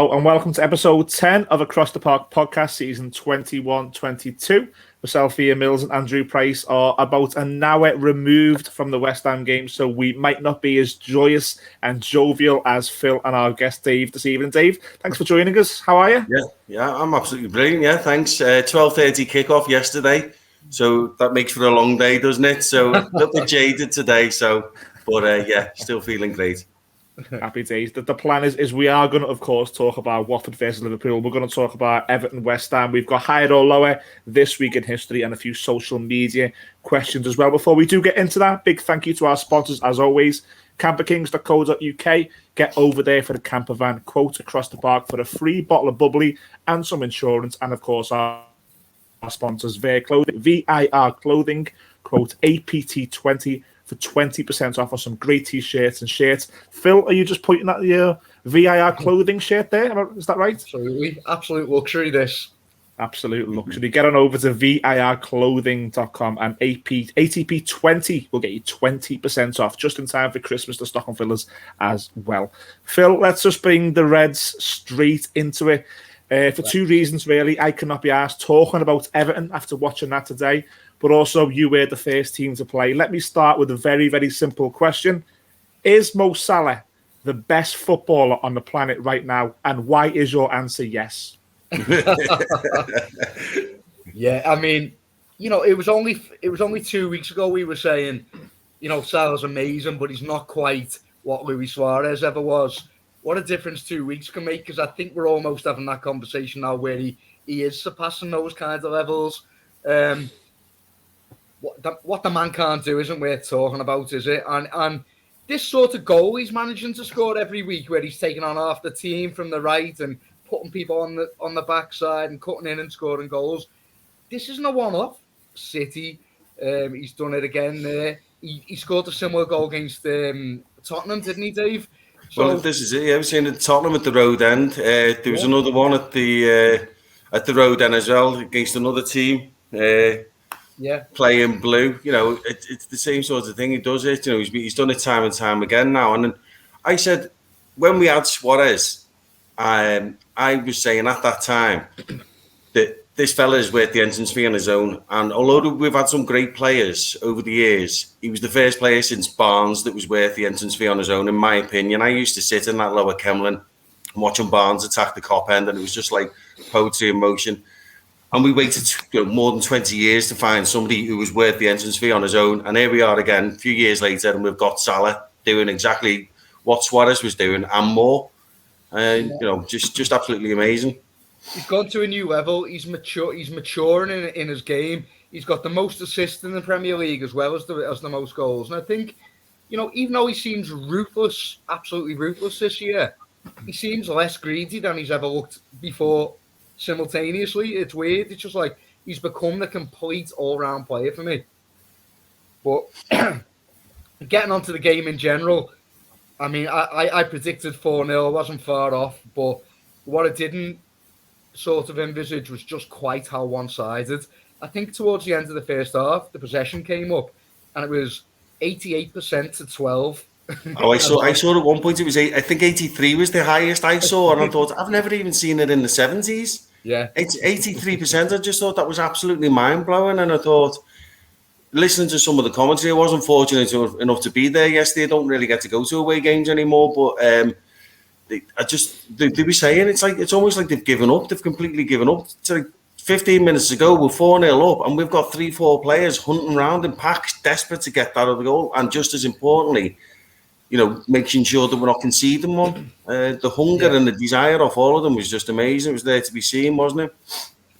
Hello and welcome to episode 10 of Across the Park podcast, season 21-22. Myself, Ian Mills and Andrew Price are about an hour removed from the West Ham game, so we might not be as joyous and jovial as Phil and our guest Dave this evening. Dave, thanks for joining us. How are you? Yeah, I'm absolutely brilliant. Yeah, thanks. 12:30 kickoff yesterday, so that makes for a long day, doesn't it? So a little bit jaded today, but still feeling great. Happy days. The plan is we are going to, of course, talk about Watford versus Liverpool. We're going to talk about Everton, West Ham. We've got higher or lower this week in history and a few social media questions as well. Before we do get into that, big thank you to our sponsors, as always, camperkings.co.uk. Get over there for the camper van quote across the park for a free bottle of bubbly and some insurance. And, of course, our sponsors, VIR Clothing, quote APT20 for 20% off on some great t-shirts and shirts. Phil, are you just pointing at the VIR Clothing shirt there? Is that right? Absolutely. Absolute luxury, this. Absolute luxury. Get on over to virclothing.com and ATP20 will get you 20% off just in time for Christmas, the Stockholm fillers as well. Phil, let's just bring the Reds straight into it. For two reasons, really. I cannot be asked talking about Everton after watching that today, but also you were the first team to play. Let me start with a very, very simple question. Is Mo Salah the best footballer on the planet right now? And why is your answer yes? Yeah, I mean, it was only 2 weeks ago we were saying, Salah's amazing, but he's not quite what Luis Suarez ever was. What a difference 2 weeks can make, because I think we're almost having that conversation now where he is surpassing those kinds of levels. What the man can't do isn't worth talking about, is it? And this sort of goal he's managing to score every week, where he's taking on half the team from the right and putting people on the backside and cutting in and scoring goals. This isn't a one-off. City, he's done it again there. He scored a similar goal against Tottenham, didn't he, Dave? So, well, this is it. I was saying at Tottenham at the Road End. There was another one at the Road End as well against another team. Playing blue. It's the same sort of thing. He does it. He's done it time and time again now. And then I said, when we had Suarez, I was saying at that time that this fella is worth the entrance fee on his own. And although we've had some great players over the years, he was the first player since Barnes that was worth the entrance fee on his own, in my opinion. I used to sit in that lower Kemlyn and watching Barnes attack the cop end, and it was just like poetry in motion. And we waited more than 20 years to find somebody who was worth the entrance fee on his own. And here we are again, a few years later, and we've got Salah doing exactly what Suarez was doing and more. Just absolutely amazing. He's gone to a new level. He's maturing in his game. He's got the most assists in the Premier League as well as the most goals. And I think, even though he seems ruthless, absolutely ruthless this year, he seems less greedy than he's ever looked before. Simultaneously, it's weird. It's just like he's become the complete all-round player for me. But getting onto the game in general, I mean, I predicted 4-0. I wasn't far off, but what I didn't sort of envisage was just quite how one-sided. I think towards the end of the first half, the possession came up, and it was 88% to 12. Oh, I saw at one point it was 83 was the highest I saw, and I thought I've never even seen it in the 70s. Yeah, it's 83%. I just thought that was absolutely mind blowing, and I thought, listening to some of the commentary, I wasn't fortunate enough to be there yesterday. I don't really get to go to away games anymore, but they were saying it's almost like they've given up. They've completely given up. It's like 15 minutes ago, we're 4-0 up, and we've got 3-4 players hunting around in packs, desperate to get that other goal, and just as importantly, making sure that we're not conceding one. The hunger and the desire of all of them was just amazing. It was there to be seen, wasn't it?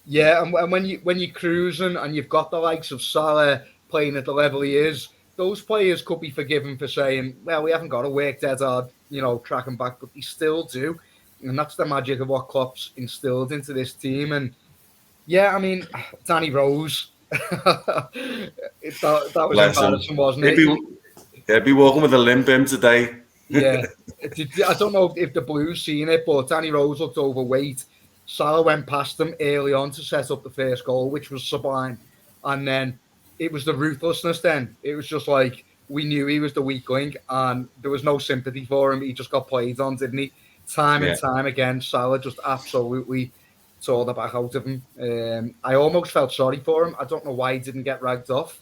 Yeah, and when you're cruising and you've got the likes of Salah playing at the level he is, those players could be forgiven for saying, well, we haven't got to work dead hard, tracking back, but they still do. And that's the magic of what Klopp's instilled into this team. And yeah, I mean, Danny Rose, that was embarrassing, wasn't it? Yeah, be walking with a limp him today. Yeah. I don't know if the Blues seen it, but Danny Rose looked overweight. Salah went past him early on to set up the first goal, which was sublime. And then it was the ruthlessness then. It was just like, we knew he was the weak link and there was no sympathy for him. He just got played on, didn't he? time and time again. Salah just absolutely tore the back out of him. I almost felt sorry for him. I don't know why he didn't get ragged off.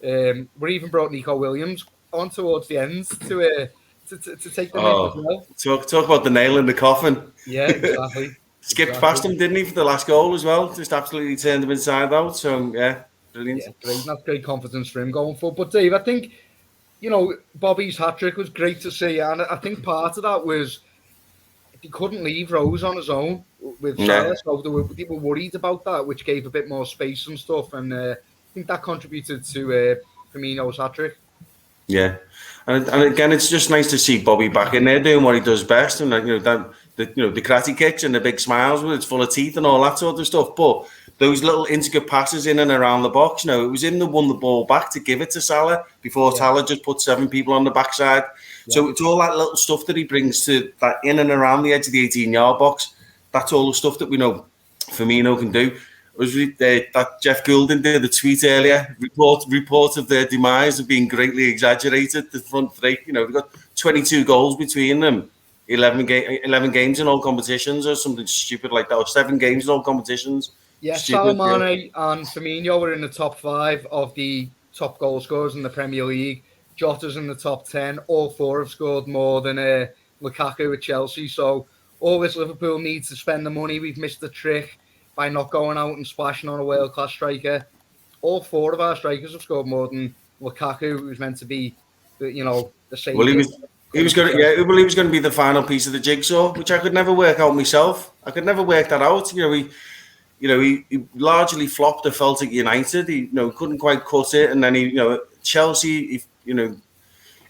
We even brought Nico Williams on towards the end to take the mick as well. Talk about the nail in the coffin. Yeah, exactly. Skipped past him, didn't he, for the last goal as well? Just absolutely turned him inside out. So, yeah, brilliant. Yeah, great. That's great confidence for him going forward. But, Dave, I think, Bobby's hat-trick was great to see. And I think part of that was he couldn't leave Rose on his own with Salah. So they were worried about that, which gave a bit more space and stuff. And I think that contributed to Firmino's hat-trick. Yeah. And again, it's just nice to see Bobby back in there doing what he does best. And, the karate kicks and the big smiles with it's full of teeth and all that sort of stuff. But those little intricate passes in and around the box, it was him that won the ball back to give it to Salah before Salah just put 7 people on the backside. Yeah. So it's all that little stuff that he brings to that in and around the edge of the 18-yard box. That's all the stuff that we know Firmino can do. It was that Jeff Goulden did the tweet earlier. Report of their demise have been greatly exaggerated. The front three, we've got 22 goals between them. 11 games in all competitions or something stupid like that, or 7 games in all competitions. Yeah, Salah, Mane and Firmino were in the top 5 of the top goal scorers in the Premier League. Jota's in the top 10. All 4 have scored more than Lukaku at Chelsea. So all this Liverpool needs to spend the money. We've missed the trick by not going out and splashing on a world-class striker. All 4 of our strikers have scored more than Lukaku, who's meant to be, the same. Well, he was going to be the final piece of the jigsaw, which I could never work out myself. I could never work that out. He largely flopped. I felt at United. He couldn't quite cut it, and then Chelsea.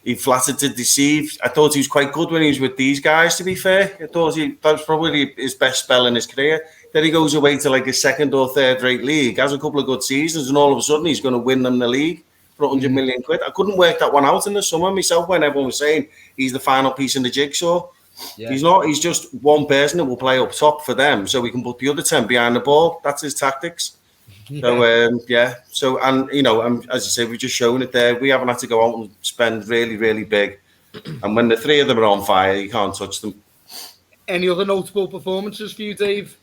He flattered to deceive. I thought he was quite good when he was with these guys. To be fair, I thought that was probably his best spell in his career. Then he goes away to like a 2nd or 3rd rate league, has a couple of good seasons, and all of a sudden he's going to win them the league for 100 million quid. I couldn't work that one out in the summer myself when everyone was saying he's the final piece in the jigsaw. Yeah. He's not. He's just one person that will play up top for them, so we can put the other 10 behind the ball. That's his tactics. Yeah. So, and as I say, we've just shown it there. We haven't had to go out and spend really, really big. And when the 3 of them are on fire, you can't touch them. Any other notable performances for you, Dave?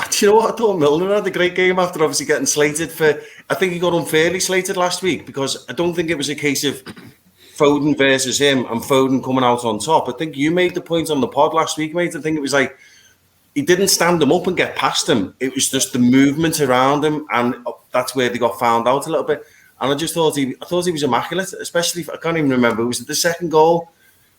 Do you know what? I thought Milner had a great game after obviously getting slated for. I think he got unfairly slated last week because I don't think it was a case of Foden versus him and Foden coming out on top. I think you made the point on the pod last week, mate. I think it was like he didn't stand him up and get past him. It was just the movement around him, and that's where they got found out a little bit. And I just thought he was immaculate, especially if I can't even remember. It was the 2nd goal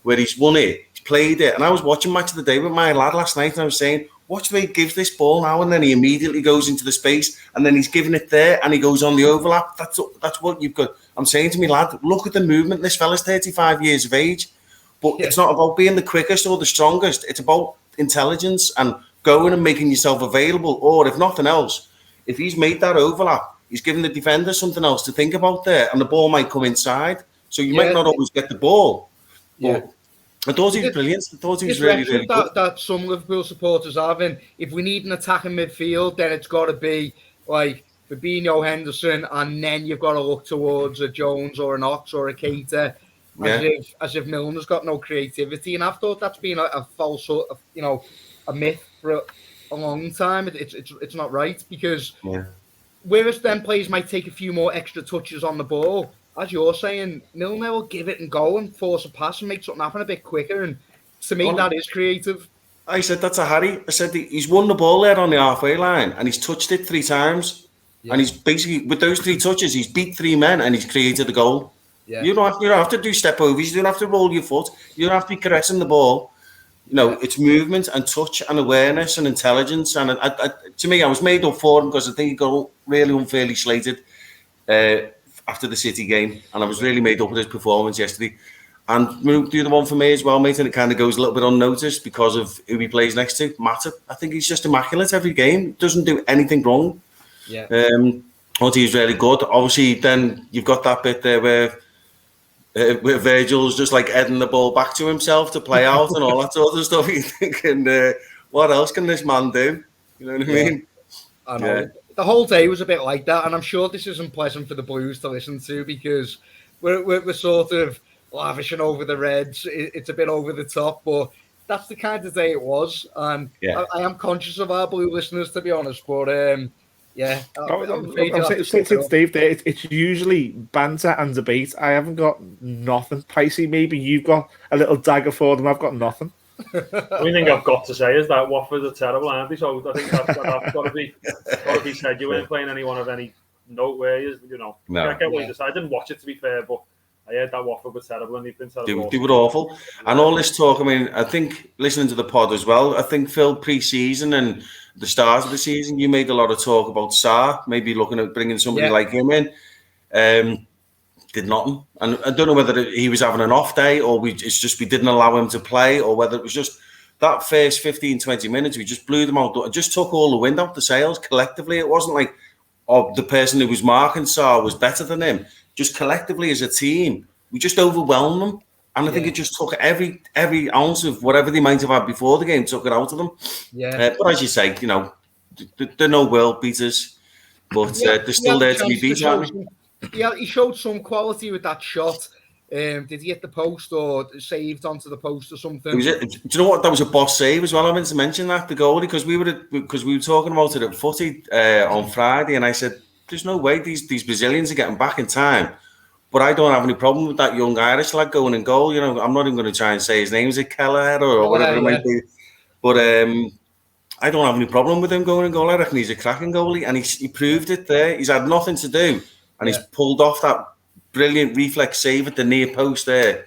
where he's won it, he's played it, and I was watching Match of the Day with my lad last night, and I was saying, watch the way he gives this ball now, and then he immediately goes into the space, and then he's giving it there, and he goes on the overlap. That's what you've got. I'm saying to me, lad, look at the movement. This fella's 35 years of age, but it's not about being the quickest or the strongest. It's about intelligence and going and making yourself available. Or if nothing else, if he's made that overlap, he's given the defender something else to think about there, and the ball might come inside. So you might not always get the ball. But I thought he was brilliant. I thought he was really, really good. That some Liverpool supporters have, and if we need an attack in midfield, then it's got to be like Fabinho, Henderson, and then you've got to look towards a Jones or an Ox or a Keita, as if Milner's got no creativity. And I've thought that's been a false, a myth for a long time. It's not right because whereas them players might take a few more extra touches on the ball, as you're saying, Milner will give it and go and force a pass and make something happen a bit quicker. And to me, that is creative. I said that to Harry. I said he's won the ball there on the halfway line and he's touched it 3 times. Yeah. And he's basically, with those 3 touches, he's beat 3 men and he's created a goal. Yeah. You don't have to do step overs. You don't have to roll your foot. You don't have to be caressing the ball. It's movement and touch and awareness and intelligence. And to me, I was made up for him because I think he got really unfairly slated after the City game, and I was really made up with his performance yesterday. And the other one for me as well, mate, and it kind of goes a little bit unnoticed because of who he plays next to, Matip. I think he's just immaculate every game. Doesn't do anything wrong. Yeah. I thought he was really good. Obviously, then you've got that bit there where Virgil's just like heading the ball back to himself to play out and all that sort of stuff. You're thinking, what else can this man do? You know what I mean? I know. Yeah. The whole day was a bit like that, and I'm sure this isn't pleasant for the Blues to listen to because we're sort of lavishing over the Reds. It's a bit over the top, but that's the kind of day it was, and I am conscious of our blue listeners, to be honest. But I'm saying Steve there, it's usually banter and debate. I haven't got nothing. Pricey, maybe you've got a little dagger for them. I've got nothing. The only thing I've got to say is that Watford are terrible, aren't they? So I think that's got to be said. You weren't playing anyone of any note, where you know. No. I can't wait to say. I didn't watch it, to be fair, but I heard that Watford were terrible, and they've been terrible. They were awful. And all this talk, I mean, I think listening to the pod as well, I think, Phil, pre-season and the start of the season, you made a lot of talk about Sarr, maybe looking at bringing somebody like him in. Did nothing. And I don't know whether he was having an off day or it's just we didn't allow him to play, or whether it was just that first 15, 20 minutes, we just blew them out. It just took all the wind out the sails collectively. It wasn't like the person who was marking Sarr was better than him. Just collectively as a team, we just overwhelmed them. And I think it just took every ounce of whatever they might have had before the game, took it out of them. Yeah. But as you say, you know, they're no world beaters, but they're still there to be beat. Yeah, he showed some quality with that shot. Did he hit the post or saved onto the post or something? Do you know what? That was a boss save as well. I meant to mention that, the goalie, because we were talking about it at Footy on Friday, and I said, "There's no way these Brazilians are getting back in time." But I don't have any problem with that young Irish lad going in goal. You know, I'm not even going to try and say his name. Is it Kelleher or whatever it might be? But I don't have any problem with him going in goal. I reckon he's a cracking goalie, and he proved it there. He's had nothing to do, and he's pulled off that brilliant reflex save at the near post there.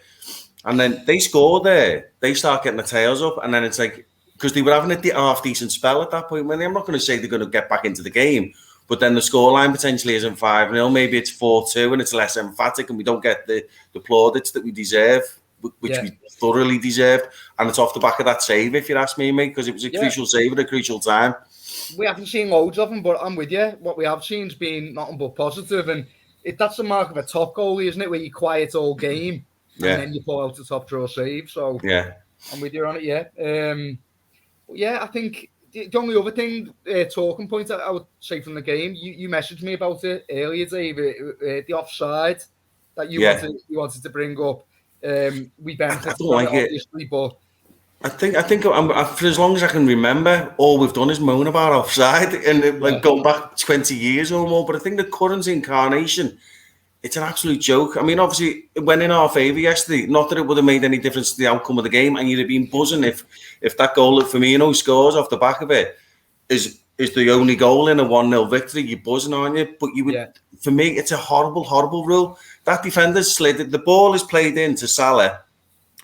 And then they score there. They start getting their tails up, and then it's like, because they were having a half-decent spell at that point. I'm not going to say they're going to get back into the game, but then the scoreline potentially isn't 5-0. Maybe it's 4-2, and it's less emphatic, and we don't get the plaudits that we deserve, which we thoroughly deserved. And it's off the back of that save, if you ask me, mate, because it was a crucial save at a crucial time. We haven't seen loads of them, but I'm with you. What we have seen has been nothing but positive, and that's the mark of a top goalie, isn't it? Where you quiet all game and then you pull out a top draw save. So I'm with you on it. I think the only other thing, talking point I would say from the game, you messaged me about it earlier, Dave, the offside that you wanted to bring up. We benefited from it, obviously, but I think for as long as I can remember, all we've done is moan about offside, and going back 20 years or more. But I think the current incarnation, it's an absolute joke. I mean, obviously, it went in our favour yesterday. Not that it would have made any difference to the outcome of the game, and you'd have been buzzing if that goal that Firmino scores off the back of it is the only goal in a 1-0 victory. You're buzzing, aren't you? But you would, for me, it's a horrible, horrible rule. That defender slid it. The ball is played into Salah.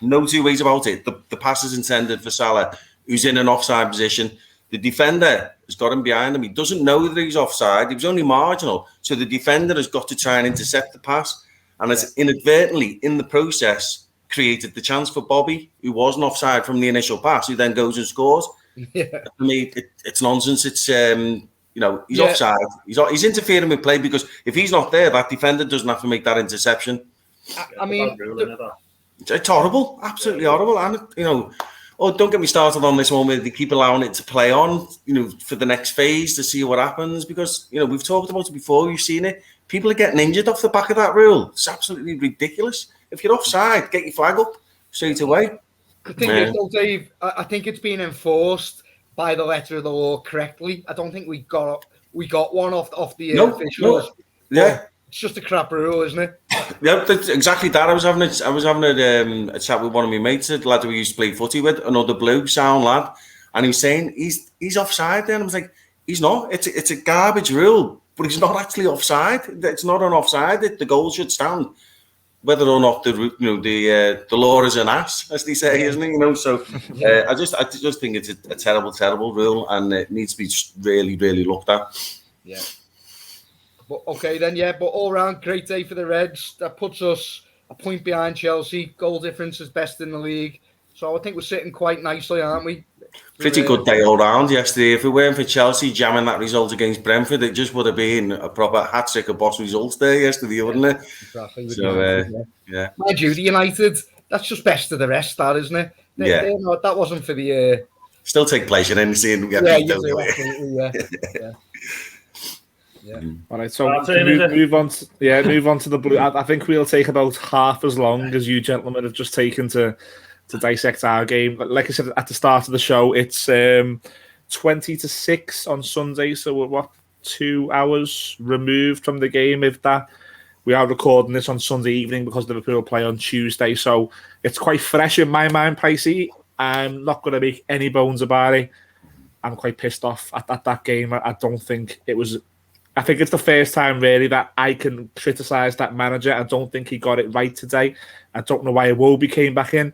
No two ways about it. The pass is intended for Salah, who's in an offside position. The defender has got him behind him. He doesn't know that he's offside. He was only marginal. So the defender has got to try and intercept the pass. And has inadvertently, in the process, created the chance for Bobby, who wasn't offside from the initial pass, who then goes and scores. For me, it's nonsense. It's, he's offside. He's interfering with play, because if he's not there, that defender doesn't have to make that interception. I mean... It's horrible, absolutely horrible. And, don't get me started on this one where they keep allowing it to play on, for the next phase to see what happens. Because, we've talked about it before, you've seen it. People are getting injured off the back of that rule. It's absolutely ridiculous. If you're offside, get your flag up straight away. The thing is, though, Dave, I think it's being enforced by the letter of the law correctly. I don't think we got one off the officials. No. It's just a crap rule, isn't it? Yeah, that's exactly that. I was having a chat with one of my mates, a lad who we used to play footy with, another blue sound lad, and he was saying he's offside there. And I was like, he's not. It's a garbage rule, but he's not actually offside. It's not an offside. The goal should stand, whether or not the law is an ass, as they say, isn't it? So I just think it's a terrible, terrible rule, and it needs to be really, really looked at. Yeah. But okay then, but all round great day for the Reds. That puts us a point behind Chelsea. Goal difference is best in the league, so I think we're sitting quite nicely, aren't we? Pretty good day all round yesterday. If it weren't for Chelsea jamming that result against Brentford, it just would have been a proper hat-trick of boss results there yesterday, wouldn't it? Exactly. So Mind you, the United, that's just best of the rest, that, isn't it? That wasn't for the. Still take pleasure in seeing them get beat, don't you? Yeah. All right, so move on to the blue. I think we'll take about half as long as you gentlemen have just taken to to dissect our game. Like I said at the start of the show, it's 20-6 on Sunday, so we're, what, 2 hours removed from the game, if that. We are recording this on Sunday evening because Liverpool play on Tuesday, so it's quite fresh in my mind, Pricey. I'm not going to make any bones about it. I'm quite pissed off at that game. I don't think it was... I think it's the first time, really, that I can criticise that manager. I don't think he got it right today. I don't know why Iwobi came back in.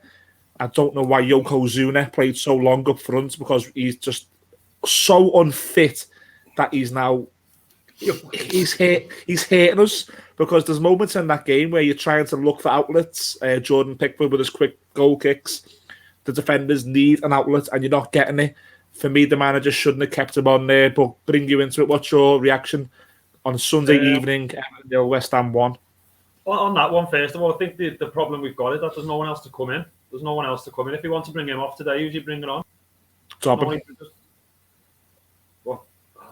I don't know why Yokozuna played so long up front, because he's just so unfit that he's now... He's hating us, because there's moments in that game where you're trying to look for outlets. Jordan Pickford with his quick goal kicks. The defenders need an outlet and you're not getting it. For me, the manager shouldn't have kept him on there, but bring you into it. What's your reaction on Sunday evening? West Ham won. On that one, first of all, I think the problem we've got is that there's no one else to come in. There's no one else to come in. If you want to bring him off today, who's you bringing on? Dobbin.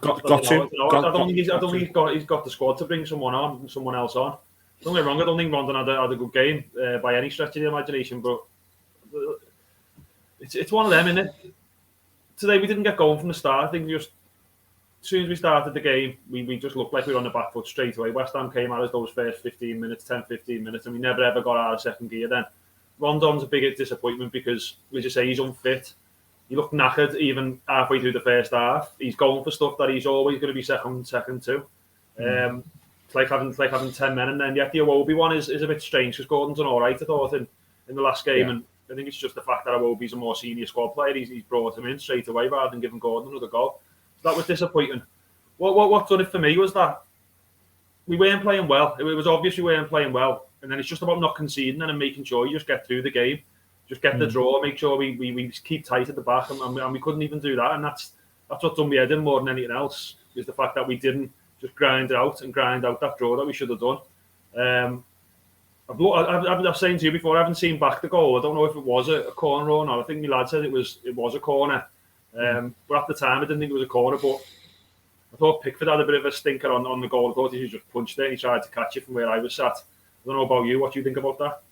I don't think he's got the squad to bring someone else on. Don't get me wrong, I don't think Rondon had a good game by any stretch of the imagination, but it's one of them, isn't it? Today we didn't get going from the start. I think just as soon as we started the game, we just looked like we were on the back foot straight away. West Ham came at us those first 15 minutes, and we never ever got out of second gear then. Rondon's a big disappointment because, as you say, he's unfit. He looked knackered even halfway through the first half. He's going for stuff that he's always going to be second to. It's like having 10 men, and then yet the Iwobi one is a bit strange because Gordon's done all right, I thought, in the last game, and I think it's just the fact that Iwobi's a more senior squad player. He's brought him in straight away rather than giving Gordon another goal. So that was disappointing. What done it for me was that we weren't playing well. It was obvious we weren't playing well, and then it's just about not conceding and making sure you just get through the game. Just get the draw, make sure we keep tight at the back, and we couldn't even do that. And that's what done me head in more than anything else, is the fact that we didn't just grind out that draw that we should have done. I've saying to you before, I haven't seen back the goal. I don't know if it was a corner or not. I think my lad said it was a corner. But at the time, I didn't think it was a corner. But I thought Pickford had a bit of a stinker on the goal. I thought he just punched it and he tried to catch it from where I was sat. I don't know about you. What do you think about that?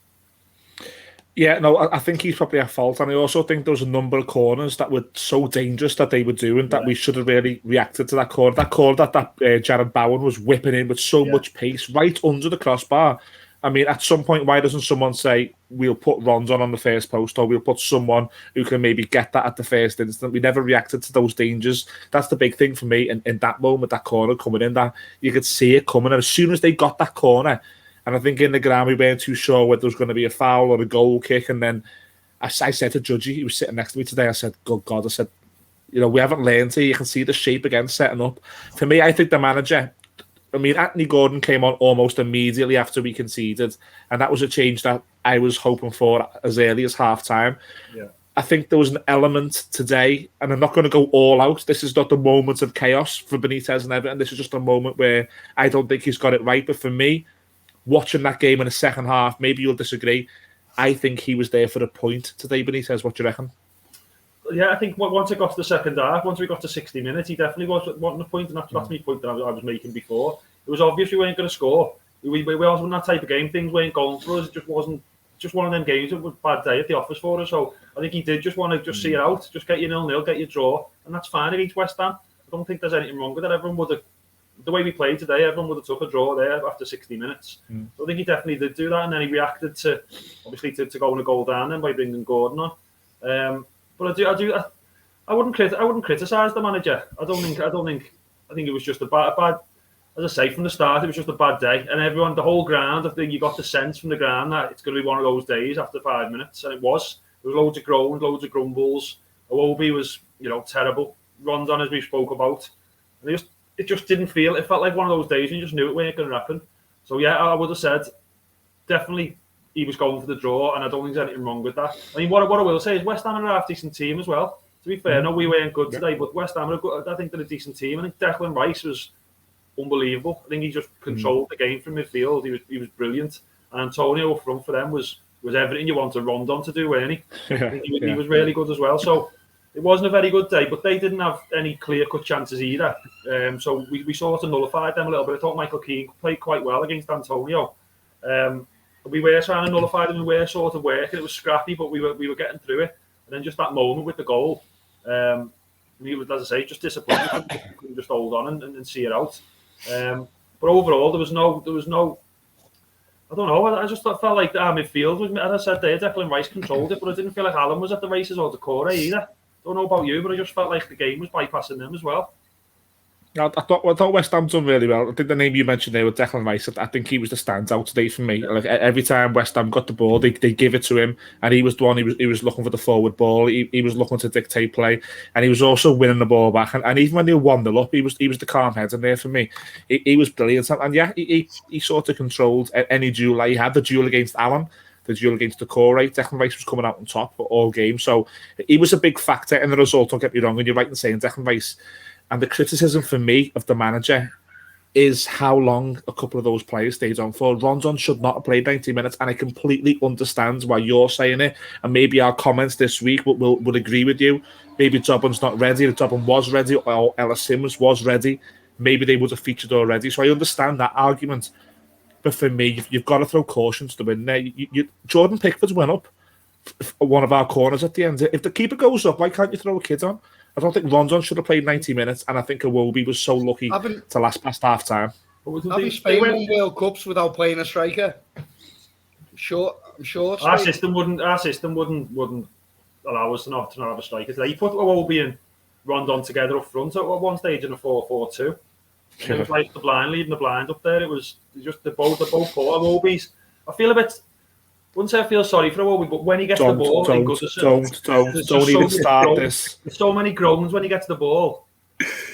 Yeah, no, I think he's probably at fault, and I also think there was a number of corners that were so dangerous that they were doing that we should have really reacted to that corner. That corner that Jared Bowen was whipping in with so much pace right under the crossbar. I mean, at some point, why doesn't someone say, we'll put Rondon on the first post, or we'll put someone who can maybe get that at the first instant? We never reacted to those dangers. That's the big thing for me in that moment, that corner coming in, that you could see it coming. And as soon as they got that corner, and I think in the ground we weren't too sure whether there was going to be a foul or a goal kick. And then I said to Judgy, he was sitting next to me today, I said, good God, I said, we haven't learned here. You can see the shape again setting up. For me, I think the manager... I mean, Anthony Gordon came on almost immediately after we conceded, and that was a change that I was hoping for as early as half-time. Yeah. I think there was an element today, and I'm not going to go all out. This is not the moment of chaos for Benitez and Everton. This is just a moment where I don't think he's got it right. But for me, watching that game in the second half, maybe you'll disagree, I think he was there for a point today, Benitez. What do you reckon? Yeah, I think once it got to the second half, once we got to 60 minutes, he definitely was wanting a point, and that's my point that I was making before. It was obvious we weren't going to score. We wasn't that type of game. Things weren't going for us. It just wasn't just one of them games. It was a bad day at the office for us. So I think he did just want to just see it out, just get you 0-0, get your draw, and that's fine against West Ham. I don't think there's anything wrong with it. Everyone would have, the way we played today, everyone would have took a draw there after 60 minutes. So I think he definitely did do that, and then he reacted to obviously to going a goal down then by bringing Gordon on. But I wouldn't criticise the manager. I think it was just a bad. As I say, from the start, it was just a bad day, and everyone, the whole ground, I think you got the sense from the ground that it's going to be one of those days after 5 minutes, and it was. There was loads of groans, loads of grumbles. Iwobi was, terrible. Rondon, as we spoke about, and it just didn't feel. It felt like one of those days, and you just knew it weren't going to happen. So yeah, I would have said definitely he was going for the draw, and I don't think there's anything wrong with that. I mean, what I will say is West Ham are a half-decent team as well. To be fair, no, we weren't good today, but West Ham are good. I think they're a decent team. I think Declan Rice was unbelievable. I think he just controlled the game from midfield. He was brilliant. And Antonio up front for them was everything you wanted Rondon to do, weren't he? I think he was really good as well. So it wasn't a very good day, but they didn't have any clear-cut chances either. So we sort of nullified them a little bit. I thought Michael Keane played quite well against Antonio. we were trying to nullify them, we were sort of working. It was scrappy, but we were getting through it. And then just that moment with the goal, we was, as I say, just disappointed. Couldn't just hold on and see it out. But overall, there was no. I don't know. I just felt like our midfield was, as I said there, Declan Rice controlled it, but I didn't feel like Alan was at the races or Decore either. Don't know about you, but I just felt like the game was bypassing them as well. I thought West Ham done really well. I think the name you mentioned there with Declan Rice, I think he was the standout today for me. Like every time West Ham got the ball, they give it to him, and he was the one. He was looking for the forward ball. He was looking to dictate play, and he was also winning the ball back. And even when they were 1-0 up, he was the calm head in there for me. He was brilliant, and yeah, he sort of controlled any duel. Like he had the duel against Alan, the duel against Decore. Declan Rice was coming out on top for all games, so he was a big factor in the result. Don't get me wrong, and you're right in saying Declan Rice. And the criticism for me of the manager is how long a couple of those players stayed on for. Rondon should not have played 90 minutes, and I completely understand why you're saying it. And maybe our comments this week will agree with you. Maybe Dobbin's not ready, if Dobbin was ready, or Ellis Simmons was ready. Maybe they would have featured already. So I understand that argument. But for me, you've got to throw caution to the wind there. Jordan Pickford's went up one of our corners at the end. If the keeper goes up, why can't you throw a kid on? I don't think Rondon should have played 90 minutes, and I think Iwobi was so lucky to last past half time. Having Spain won World Cups without playing a striker? I'm sure. Our system wouldn't allow us to not have a striker. They put Iwobi and Rondon together up front at one stage in a 4-4-2. It was like the blind leading the blind up there. It was just the both poor Iwobi's. I feel a bit. Wouldn't say I feel sorry for Iwobi, but when he gets the ball, don't even start this. There's so many groans when he gets the ball,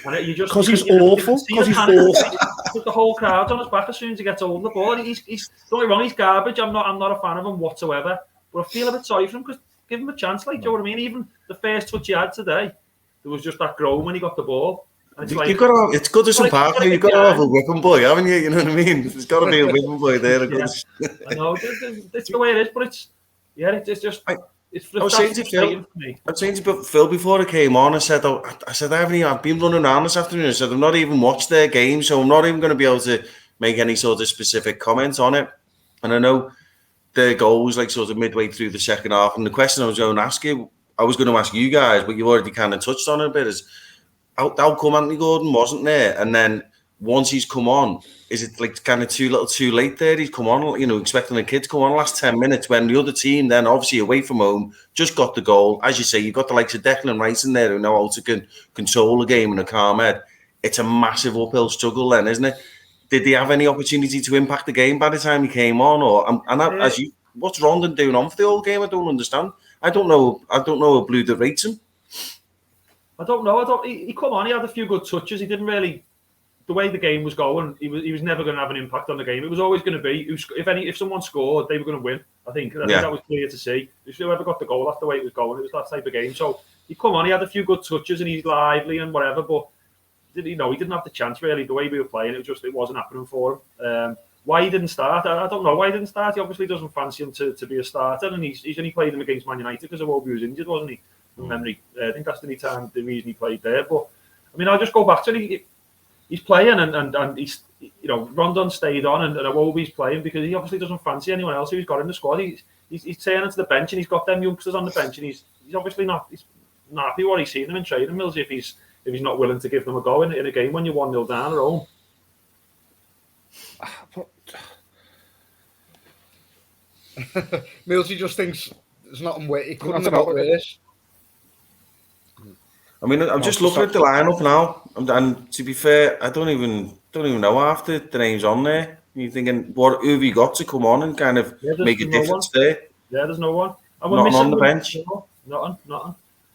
and you just because he's awful. Because he's awful. Put the whole crowd on his back as soon as he gets hold of the ball. And he's don't get me wrong, he's garbage. I'm not a fan of him whatsoever. But I feel a bit sorry for him because give him a chance. Like, do you know what I mean? Even the first touch he had today, there was just that groan when he got the ball. It's good as some partner. You've got to have a whipping boy, haven't you? You know what I mean? There's got to be a whipping boy there. I know it's the way it is, but it's just. I was saying to Phil before I came on. I said I've been running around this afternoon. I said I've not even watched their game, so I'm not even going to be able to make any sort of specific comments on it. And I know their goal was like sort of midway through the second half. And the question I was going to ask you guys, but you already kind of touched on it a bit, is how come Anthony Gordon wasn't there? And then once he's come on, is it like kind of too late there? He's come on, expecting a kid to come on the last 10 minutes when the other team then obviously away from home just got the goal. As you say, you've got the likes of Declan Rice in there who know how to control the game in a calm head. It's a massive uphill struggle then, isn't it? Did they have any opportunity to impact the game by the time he came on? What's Rondon doing on for the whole game? I don't understand. I don't know a blue that rates him. I don't know. He come on. He had a few good touches. He didn't really. The way the game was going, he was never going to have an impact on the game. It was always going to be if someone scored, they were going to win. I think that was clear to see. If whoever got the goal, that's the way it was going. It was that type of game. So he come on. He had a few good touches and he's lively and whatever. But he didn't have the chance really. The way we were playing, it wasn't happening for him. Why he didn't start, I don't know why he didn't start. He obviously doesn't fancy him to be a starter, and he's only played him against Man United because Iwobi was injured, wasn't he? From memory, I think that's the reason he played there. But I mean, I'll just go back to he's playing, and he's Rondon stayed on, and Iwobi's playing because he obviously doesn't fancy anyone else who he's got in the squad. He's turning to the bench, and he's got them youngsters on the bench, and he's obviously not happy what he's seen them in training mills if he's not willing to give them a go in a game when you're 1-0 down at home. Millsy just thinks there's nothing where he couldn't have got worse. I mean, I'm just looking at the lineup now, and to be fair, I don't even know half the names on there. You're thinking, who have you got to come on and kind of make a difference there? Yeah, there's no one. And nothing on the bench. Nothing.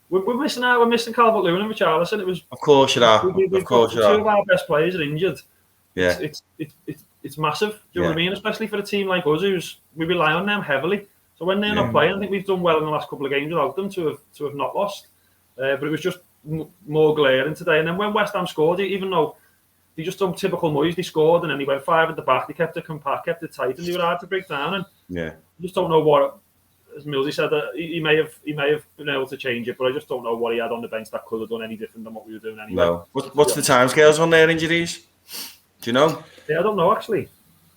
We're missing out. We're missing Calvert-Lewin and Richarlison. It was. Of course you are. Of course you are. Two of our best players are injured. Yeah. It's massive. Do you know what I mean? Especially for a team like us, we rely on them heavily. So when they're not playing, I think we've done well in the last couple of games without them to have not lost. But it was just more glaring today. And then when West Ham scored, even though they just done typical Moyes, they scored and then he went 5 at the back. They kept it compact, kept it tight, and they were hard to break down. And you just don't know what, as Millsy said, that he may have been able to change it, but I just don't know what he had on the bench that could have done any different than what we were doing anyway. No. What's the timescales on their injuries? Do you know? Yeah, I don't know actually.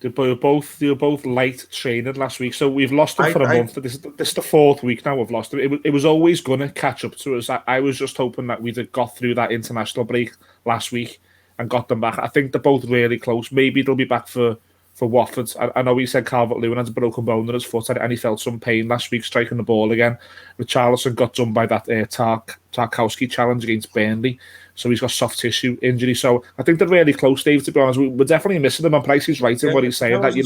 They were both light training last week, so we've lost them for a month. This is the fourth week now we've lost them. It was always going to catch up to us. I was just hoping that we'd have got through that international break last week and got them back. I think they're both really close. Maybe they'll be back for Watford. I know he said Calvert-Lewin has a broken bone in his foot, and he felt some pain last week striking the ball again. Richarlison got done by that Tarkowski challenge against Burnley, so he's got soft tissue injury. So I think they're really close, Dave. To be honest, we're definitely missing them. And Price is right in what he's saying. That you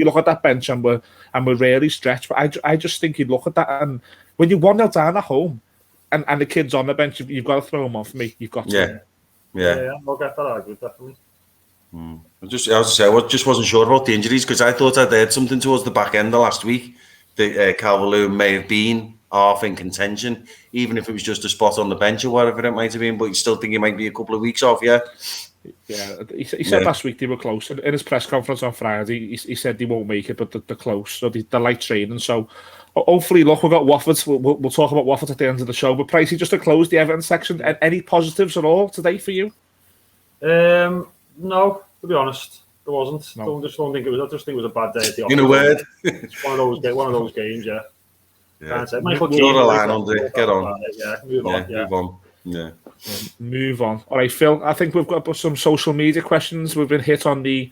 look at that bench and we're really stretched. But I just think you look at that, and when you 1-0 down at home, and the kid's on the bench, you've got to throw him on for me. You've got to. Yeah, I'll get that argument definitely. I just wasn't sure about the injuries because I thought I'd heard something towards the back end of last week that Calvert-Lewin may have been half in contention, even if it was just a spot on the bench or whatever it might have been. But you still think he might be a couple of weeks off, yeah? Yeah, he said last week they were close. In his press conference on Friday, he said they won't make it, but they're close. So they're light training. So hopefully, look, we've got Watford. We'll talk about Watford at the end of the show. But Pricey, just to close the Everton section, any positives at all today for you? No, to be honest, there wasn't. No. I just think it was a bad day at the office. In a word, it's one of those games, yeah. Yeah. Michael Draw a line under it. Get on. Move on. Yeah. Move on. All right, Phil. I think we've got some social media questions. We've been hit on the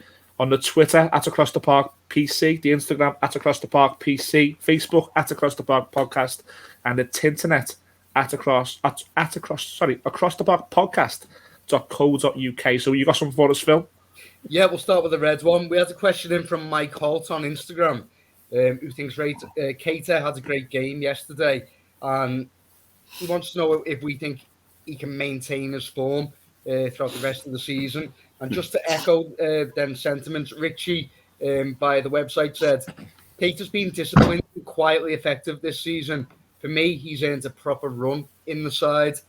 Twitter at Across the Park PC, the Instagram at Across the Park PC, Facebook at Across the Park Podcast, and the Tinternet at Across the Park Podcast.co.uk. So you got something for us, Phil? Yeah, we'll start with the red one. We had a question in from Mike Holt on Instagram, who thinks Keita had a great game yesterday, and he wants to know if we think he can maintain his form throughout the rest of the season. And just to echo them sentiments, Richie by the website said, Keita's been disciplined and quietly effective this season. For me, he's earned a proper run in the side.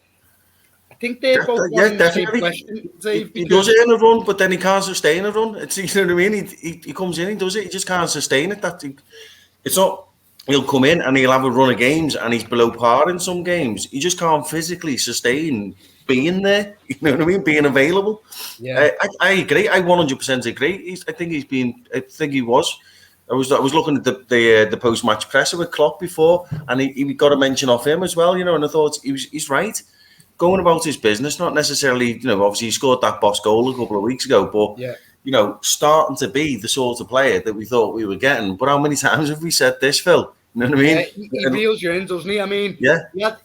I think they're both the same question, Dave. He does earn a run, but then he can't sustain a run. It's, you know what I mean? He comes in, he does it, he just can't sustain it. It's not, he'll come in and he'll have a run of games and he's below par in some games. He just can't physically sustain being there, you know what I mean? Being available. Yeah, I agree. I 100% agree. I think he was. I was looking at the post-match presser with Klopp before, and he got a mention off him as well, you know, and I thought he's right. Going about his business, not necessarily, you know, obviously he scored that boss goal a couple of weeks ago, but, you know, starting to be the sort of player that we thought we were getting. But how many times have we said this, Phil? You know what I mean? Yeah, he reels you in, doesn't he? I mean,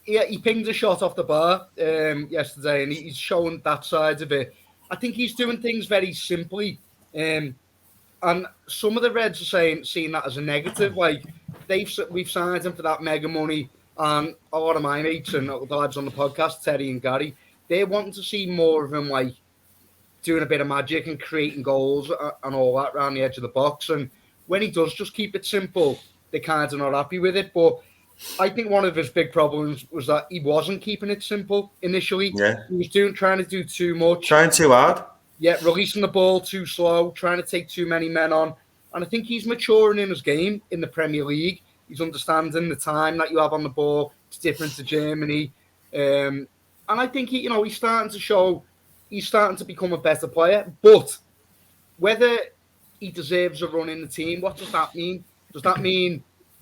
he pinged a shot off the bar yesterday, and he's shown that side of it. I think he's doing things very simply, and some of the Reds are seeing that as a negative. Like we've signed him for that mega money, and a lot of my mates and the lads on the podcast, Terry and Gary, they're wanting to see more of him, like doing a bit of magic and creating goals and all that around the edge of the box. And when he does just keep it simple, they're kind of not happy with it. But I think one of his big problems was that he wasn't keeping it simple initially. Yeah. He was trying to do too much. Trying too hard. Yeah, releasing the ball too slow, trying to take too many men on. And I think he's maturing in his game in the Premier League. He's understanding the time that you have on the ball. It's different to Germany. And I think he's starting to show, he's starting to become a better player. But whether he deserves a run in the team, what does that mean? Does that mean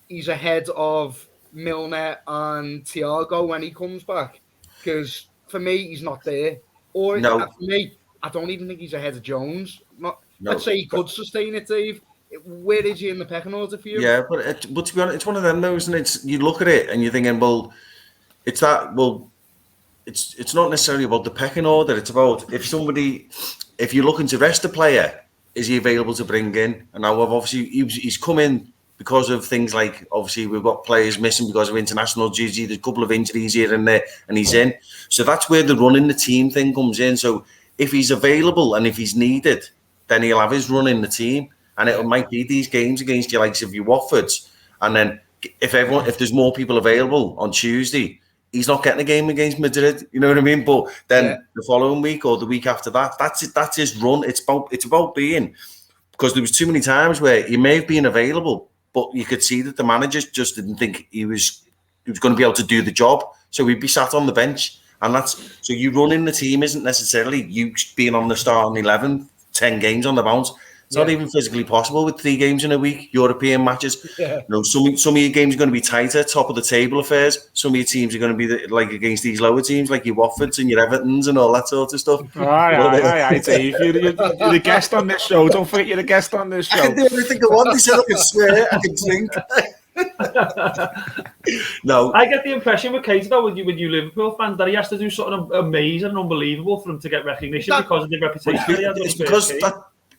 he's ahead of Milner and Thiago when he comes back? Because for me, he's not there. Or for me, I don't even think he's ahead of Jones. Let's say he could sustain it, Dave. Where is he in the pecking order for you? Yeah, but to be honest, it's one of them though, isn't it? You look at it and you're thinking, it's not necessarily about the pecking order. It's about if you're looking to rest a player, is he available to bring in? And now obviously he's come in because of things like, obviously we've got players missing because of international duty. There's a couple of injuries here and there, and he's in. So that's where the running the team thing comes in. So if he's available and if he's needed, then he'll have his run in the team. And it might be these games against your likes of your Watfords. And then if there's more people available on Tuesday, he's not getting a game against Madrid. You know what I mean? But then the following week or the week after that, that's it. That's his run. It's about being, because there was too many times where he may have been available, but you could see that the managers just didn't think he was going to be able to do the job. So he'd be sat on the bench. And so you running the team isn't necessarily you being on the starting 11, 10 games on the bounce. It's not even physically possible with 3 games in a week, European matches. Yeah. You know, some of your games are going to be tighter, top of the table affairs. Some of your teams are going to be like against these lower teams, like your Watfords and your Evertons and all that sort of stuff. Aye, Dave. You're the guest on this show. Don't forget you're the guest on this show. I can do everything I want. They said I can swear, I can drink. No, I get the impression with Keita though, with you Liverpool fans, that he has to do something amazing and unbelievable for him to get recognition because of the reputation that he has.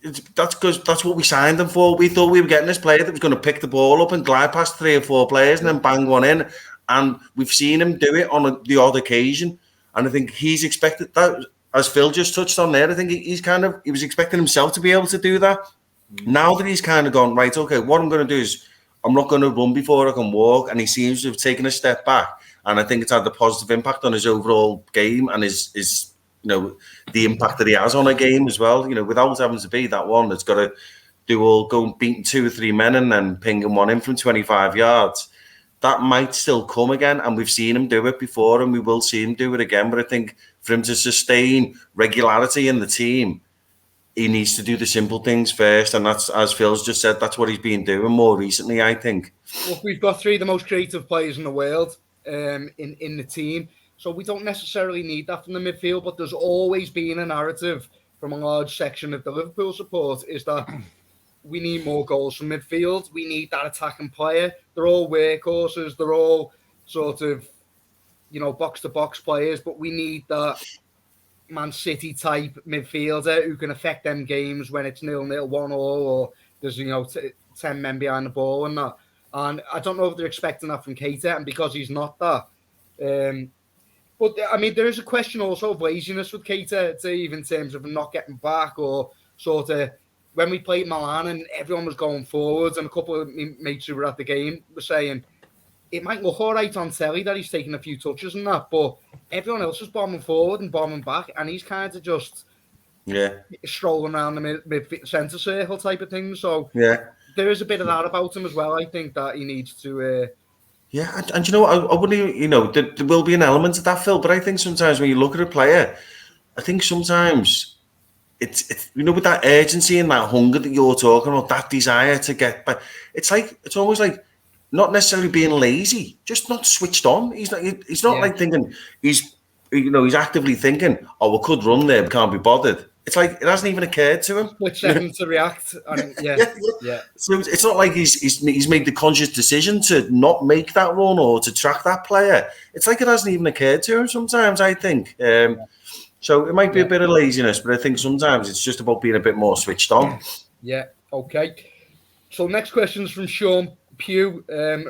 It's because that's what we signed him for. We thought we were getting this player that was going to pick the ball up and glide past 3 or 4 players and then bang one in. And we've seen him do it on the odd occasion. And I think he's expected that, as Phil just touched on there. I think he was expecting himself to be able to do that. Now that he's kind of gone, right, okay, what I'm going to do is I'm not going to run before I can walk. And he seems to have taken a step back. And I think it's had a positive impact on his overall game and his the impact that he has on a game as well. Without having to be that one that's got to go and beating 2 or 3 men and then pinging one in from 25 yards. That might still come again, and we've seen him do it before, and we will see him do it again. But I think for him to sustain regularity in the team, he needs to do the simple things first, and that's, as Phil's just said, that's what he's been doing more recently, I think. Look, we've got 3 of the most creative players in the world in the team. So we don't necessarily need that from the midfield, but there's always been a narrative from a large section of the Liverpool support is that we need more goals from midfield. We need that attacking player. They're all workhorses. They're all sort of, box-to-box players, but we need that Man City type midfielder who can affect them games when it's 0-0, 1-1, or there's, 10 men behind the ball and that. And I don't know if they're expecting that from Keita, and because he's not that, but, I mean, there is a question also of laziness with Keita, Dave, in terms of him not getting back, or sort of when we played Milan and everyone was going forwards and a couple of mates who were at the game were saying it might look all right on telly that he's taking a few touches and that, but everyone else is bombing forward and bombing back, and he's kind of just strolling around the mid-centre circle type of thing. So there is a bit of that about him as well, I think, that he needs to... Yeah, and I wouldn't even, there will be an element of that, Phil, but I think sometimes when you look at a player, I think sometimes it's with that urgency and that hunger that you're talking about, that desire to get back, it's almost like not necessarily being lazy, just not switched on. He's not like thinking, he's actively thinking, oh, we could run there, we can't be bothered. It's like it hasn't even occurred to him. Split second to react. Yeah. So it's not like he's made the conscious decision to not make that run or to track that player. It's like it hasn't even occurred to him sometimes, I think. So it might be a bit of laziness, but I think sometimes it's just about being a bit more switched on. Yeah, okay. So next question is from Sean Pugh,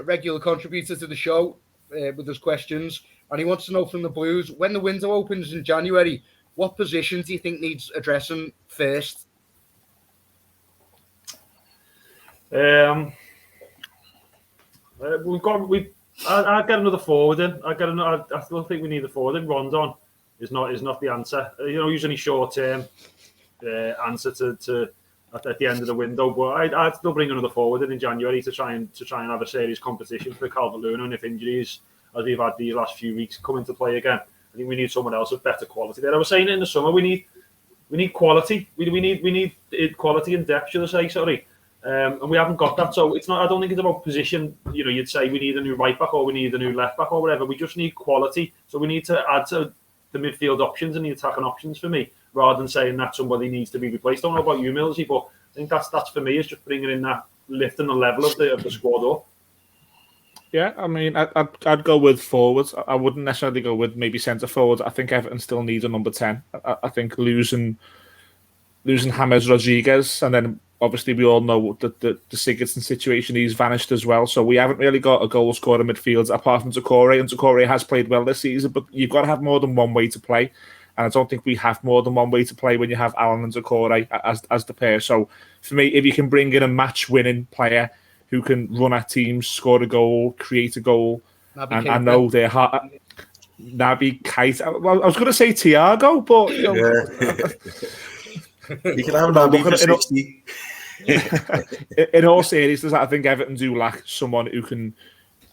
regular contributor to the show with his questions. And he wants to know from the Blues, when the window opens in January, what position do you think needs addressing first? I get another forward in. I still think we need a forward in. Rondon is not the answer. Usually short term answer to at the end of the window. But I'd still bring another forward in January to try and have a serious competition for Calvert-Lewin, and if injuries, as we've had these last few weeks, come into play again, I think we need someone else of better quality there. I was saying it in the summer, we need quality. We need quality and depth, should I say, sorry. And we haven't got that. So it's not. I don't think it's about position. You'd say we need a new right back or we need a new left back or whatever. We just need quality. So we need to add to the midfield options and the attacking options for me, rather than saying that somebody needs to be replaced. I don't know about you, Millsy, but I think that's for me, is just bringing in that, lifting the level of the squad up. Yeah, I mean, I'd go with forwards. I wouldn't necessarily go with maybe centre forwards. I think Everton still needs a number 10. I think losing James Rodriguez, and then obviously we all know that the Sigurdsson situation, he's vanished as well. So we haven't really got a goal scorer in midfield apart from Doucouré, and Doucouré has played well this season, but you've got to have more than one way to play. And I don't think we have more than one way to play when you have Allen and Doucouré as the pair. So for me, if you can bring in a match-winning player who can run at teams, score a goal, create a goal, and I know they're hard. Naby Keita. Well, I was going to say Thiago, but you can have Naby for 60. In all seriousness, I think Everton do lack someone who can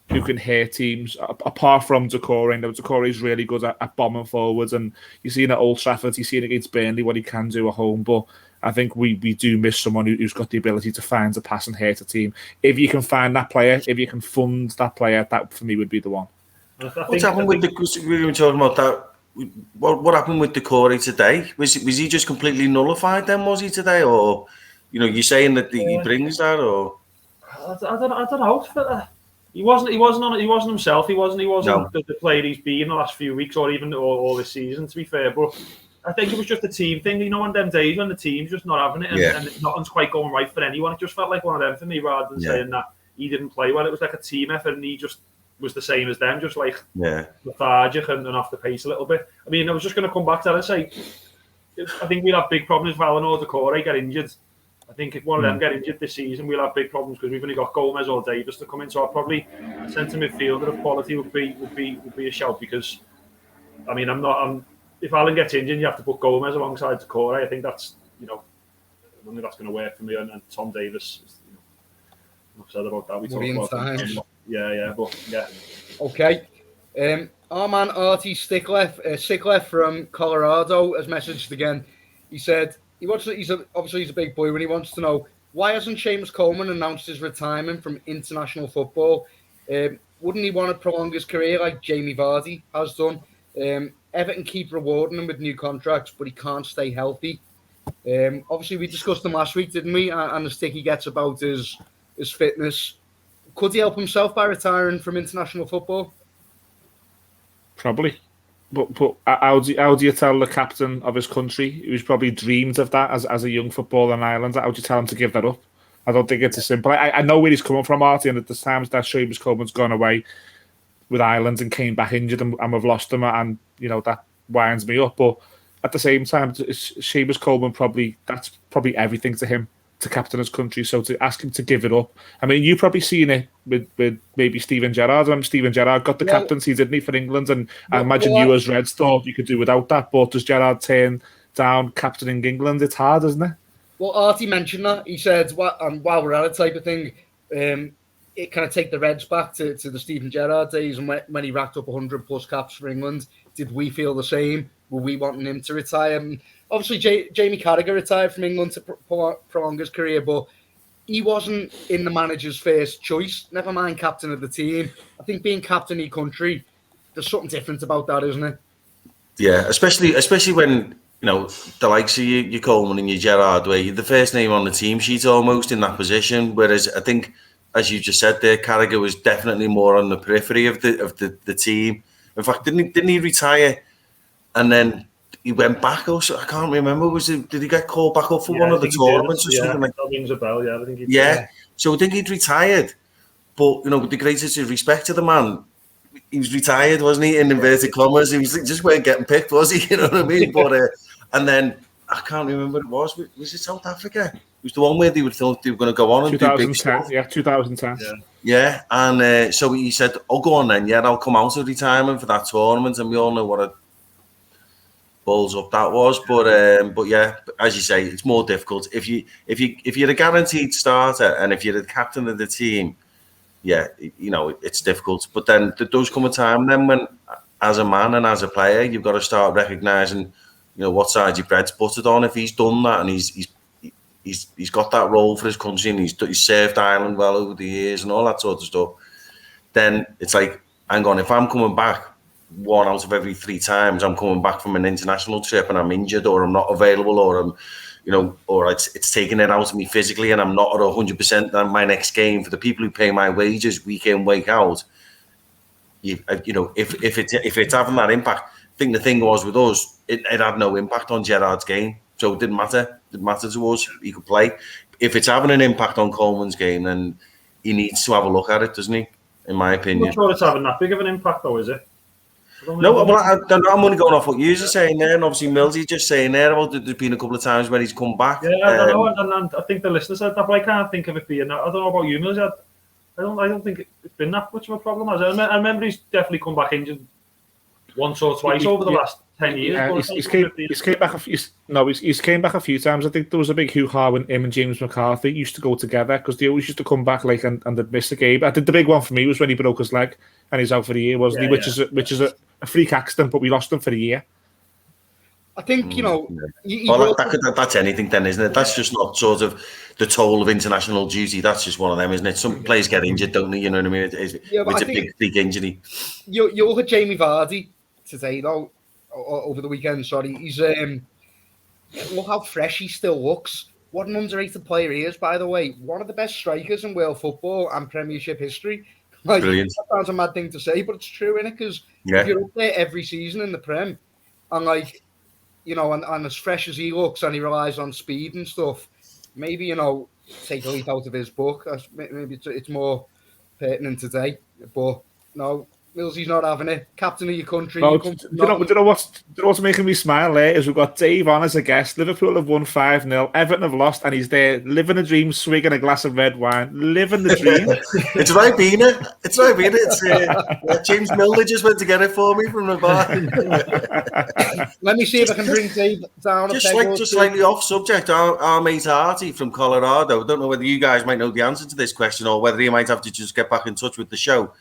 hit teams. Apart from Doucouré, Doucouré is really good at bombing forwards, and you've seen at Old Trafford, you've seen against Burnley what he can do at home, but I think we do miss someone who's got the ability to find a pass and hurt a team. If you can find that player, if you can fund that player, that for me would be the one. What's happened with the? We were talking about that. What happened with Decore today? Was he just completely nullified then? Was he today, or you're saying that he brings that, or I don't know. He wasn't himself. He wasn't the player he's been the last few weeks or even all this season. To be fair, but I think it was just a team thing. On them days when the team's just not having it and nothing's quite going right for anyone, it just felt like one of them for me. Rather than saying that he didn't play well, it was like a team effort, and he just was the same as them, just like lethargic and off the pace a little bit. I mean, I was just going to come back to that and say, I think we'll have big problems if Alan or Decore get injured. I think if one of them get injured this season, we'll have big problems because we've only got Gomez or Davis to come in. So I'd probably centre midfielder of quality would be a shout, because I mean if Alan gets injured, you have to put Gomez alongside Decore. I think that's I don't think that's going to work for me. And Tom Davis, enough said about that. We talked about him. Yeah. Okay. Our man Artie Stickler from Colorado has messaged again. He said he's a big boy when he wants to know, why hasn't Seamus Coleman announced his retirement from international football? Wouldn't he want to prolong his career like Jamie Vardy has done? Everton keep rewarding him with new contracts, but he can't stay healthy. Obviously, we discussed him last week, didn't we? And the stick he gets about his fitness. Could he help himself by retiring from international football? Probably. But how do you tell the captain of his country, who's probably dreamed of that as a young footballer in Ireland, how do you tell him to give that up? I don't think it's as simple. I know where he's coming from, Artie, and at the times that Seamus Coleman's gone away with Ireland and came back injured and we've lost him, and that winds me up. But at the same time, Seamus Coleman that's probably everything to him, to captain his country. So to ask him to give it up, I mean, you've probably seen it with maybe Steven Gerrard. When Steven Gerrard got the captaincy, didn't he, for England? And I imagine you as Reds thought you could do without that. But does Gerrard turn down captaining England? It's hard, isn't it? Well, Artie mentioned that. He said, while we're at it type of thing, it kind of take the Reds back to the Steven Gerrard days, and when he racked up 100 plus caps for England. Did we feel the same? Were we wanting him to retire? And obviously, Jamie Carragher retired from England to prolong his career, but he wasn't in the manager's first choice. Never mind captain of the team. I think being captain of your country, there's something different about that, isn't it? Yeah, especially when the likes of your Coleman and your Gerrard, where you're the first name on the team sheet almost in that position. Whereas I think, as you just said there, Carragher was definitely more on the periphery of the team. In fact, didn't he retire and then he went back? Also, I can't remember. Did he get called back up for one of the tournaments or something like that? Rings a bell. Yeah, I think he did. Yeah. So I think he'd retired, but with the greatest respect to the man, he was retired, wasn't he? In inverted commas, he was just weren't getting picked, was he? You know what I mean? But and then I can't remember what it was. Was it South Africa? It was the one where they thought they were going to go on and do big stuff. Yeah, 2010. Yeah, and so he said, "Oh, go on then. Yeah, I'll come out of retirement for that tournament." And we all know what a balls up that was. But yeah, as you say, it's more difficult if you're a guaranteed starter and if you're the captain of the team. Yeah, it's difficult. But then there does come a time then when, as a man and as a player, you've got to start recognising, what side your bread's buttered on. If he's done that and he's got that role for his country and he's served Ireland well over the years and all that sort of stuff, then it's like, hang on, if I'm coming back 1 out of every 3 times, I'm coming back from an international trip and I'm injured or I'm not available or I'm, or it's taking it out of me physically and I'm not at 100% on my next game, for the people who pay my wages week in, week out, if it's having that impact. I think the thing was with us, it had no impact on Gerrard's game. So it didn't matter. It didn't matter to us. He could play. If it's having an impact on Coleman's game, then he needs to have a look at it, doesn't he? In my opinion. I'm not sure it's having that big of an impact, though, is it? No, well, I'm only going off what you're saying there, and obviously Millsy's just saying there about there's been a couple of times when he's come back. Yeah, I know, and I think the listener said that, but I can't think of it being that. I don't know about you, Mills. I don't think it's been that much of a problem. I remember he's definitely come back injured once or twice over the last 10 years. Yeah, he's came back a few. No, he's came back a few times. I think there was a big hoo-ha when him and James McCarthy used to go together because they always used to come back and they'd miss the game. I think the big one for me was when he broke his leg and he's out for the year, wasn't he? Which is a freak accident, but we lost him for the year. I think, Well, that's anything then, isn't it? That's just not sort of the toll of international duty. That's just one of them, isn't it? Some players get injured, don't they? You know what I mean? It's a big injury. You look at Jamie Vardy today, though, over the weekend, sorry. He's look how fresh he still looks. What an underrated player he is, by the way. One of the best strikers in world football and Premiership history. Brilliant. That sounds a mad thing to say, but it's true, innit? Because if you're up there every season in the Prem, and and as fresh as he looks, and he relies on speed and stuff, maybe take a leaf out of his book. Maybe it's more pertinent today, but no. Millsy's not having it. Captain of your country. No, do you know what's making me smile there is we've got Dave on as a guest. Liverpool have won 5-0. Everton have lost, and he's there living a dream, swigging a glass of red wine, living the dream. It's right, Bina. It's James Milner just went to get it for me from the bar. Let me see if I can bring Dave down. Just slightly off subject. Our mate Artie from Colorado. I don't know whether you guys might know the answer to this question or whether you might have to just get back in touch with the show.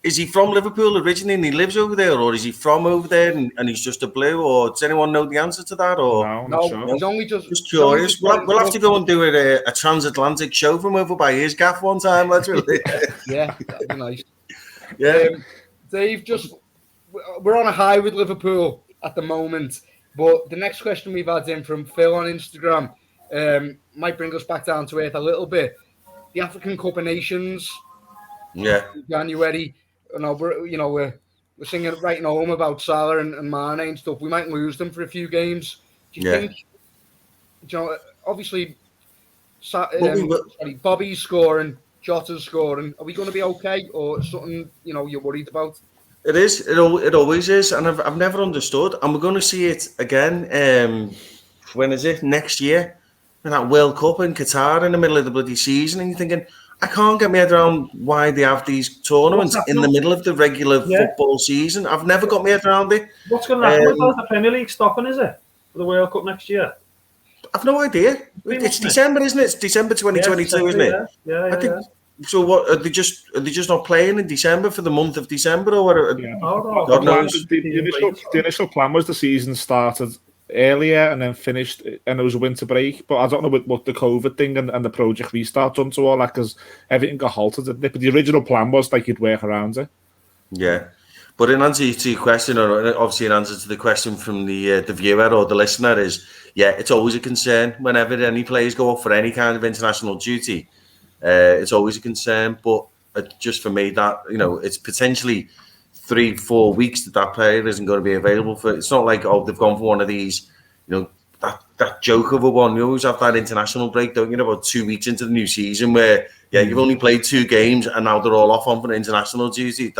Is he from Liverpool originally and he lives over there, or is he from over there and he's just a blue? Or does anyone know the answer to that? Or no, sure. He's only just curious. We'll have to go and do a transatlantic show from over by his gaff one time. Let's really. Yeah, that'd be nice. Yeah, Dave, we're on a high with Liverpool at the moment, but the next question we've had in from Phil on Instagram might bring us back down to earth a little bit. The African Cup of Nations. Yeah. January. We're singing, writing home about Salah and Mane and stuff. We might lose them for a few games. Do you think? Obviously, Bobby's scoring, Jota's scoring. Are we going to be okay, or something you're worried about? It is. It always is, and I've never understood. And we're going to see it again. When is it? Next year, in that World Cup in Qatar in the middle of the bloody season, and you're thinking, I can't get my head around why they have these tournaments in the middle of the regular football season. I've never got my head around it. What's going to happen? Is the Premier League stopping, is it, for the World Cup next year? I've no idea. It's December, isn't it? It's December 2022, isn't it? Yeah. I think. So what are they just not playing in December for the month of December or what? Yeah. God knows. The initial plan was the season started earlier and then finished, and it was a winter break. But I don't know what the COVID thing and the project restart done to all that, because everything got halted. But the original plan was you'd work around it. Yeah, but in answer to your question, or obviously in answer to the question from the viewer or the listener, is it's always a concern whenever any players go up for any kind of international duty. It's always a concern, but just for me, that it's potentially 3-4 weeks that player isn't going to be available for. It's not like they've gone for one of these, that joke of a one. You always have that international break, don't you? About 2 weeks into the new season, where you've only played 2 games and now they're all off on for international duty.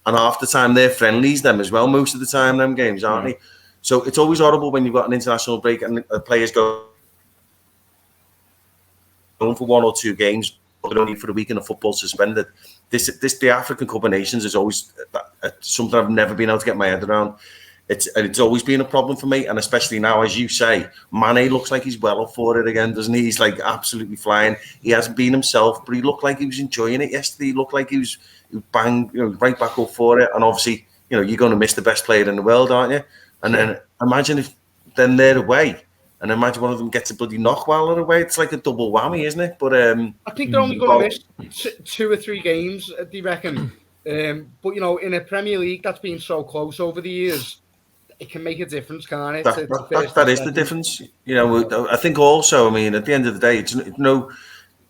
And half the time they're friendlies them as well. Most of the time, them games, aren't they? So it's always horrible when you've got an international break and the players go for 1 or 2 games, but only for a week and the football suspended. The African Cup of Nations is always something I've never been able to get my head around. It's always been a problem for me, and especially now, as you say, Mane looks like he's well up for it again, doesn't he? He's absolutely flying. He hasn't been himself, but he looked like he was enjoying it yesterday. He looked like he was bang, right back up for it. And obviously, you're going to miss the best player in the world, aren't you? And then imagine if then they're away. And imagine one of them gets a bloody knock while they're away. It's like a double whammy, isn't it? But I think they're only going to miss 2 or 3 games, do you reckon? But, in a Premier League that's been so close over the years, it can make a difference, can't it? That is the difference. I think also, at the end of the day,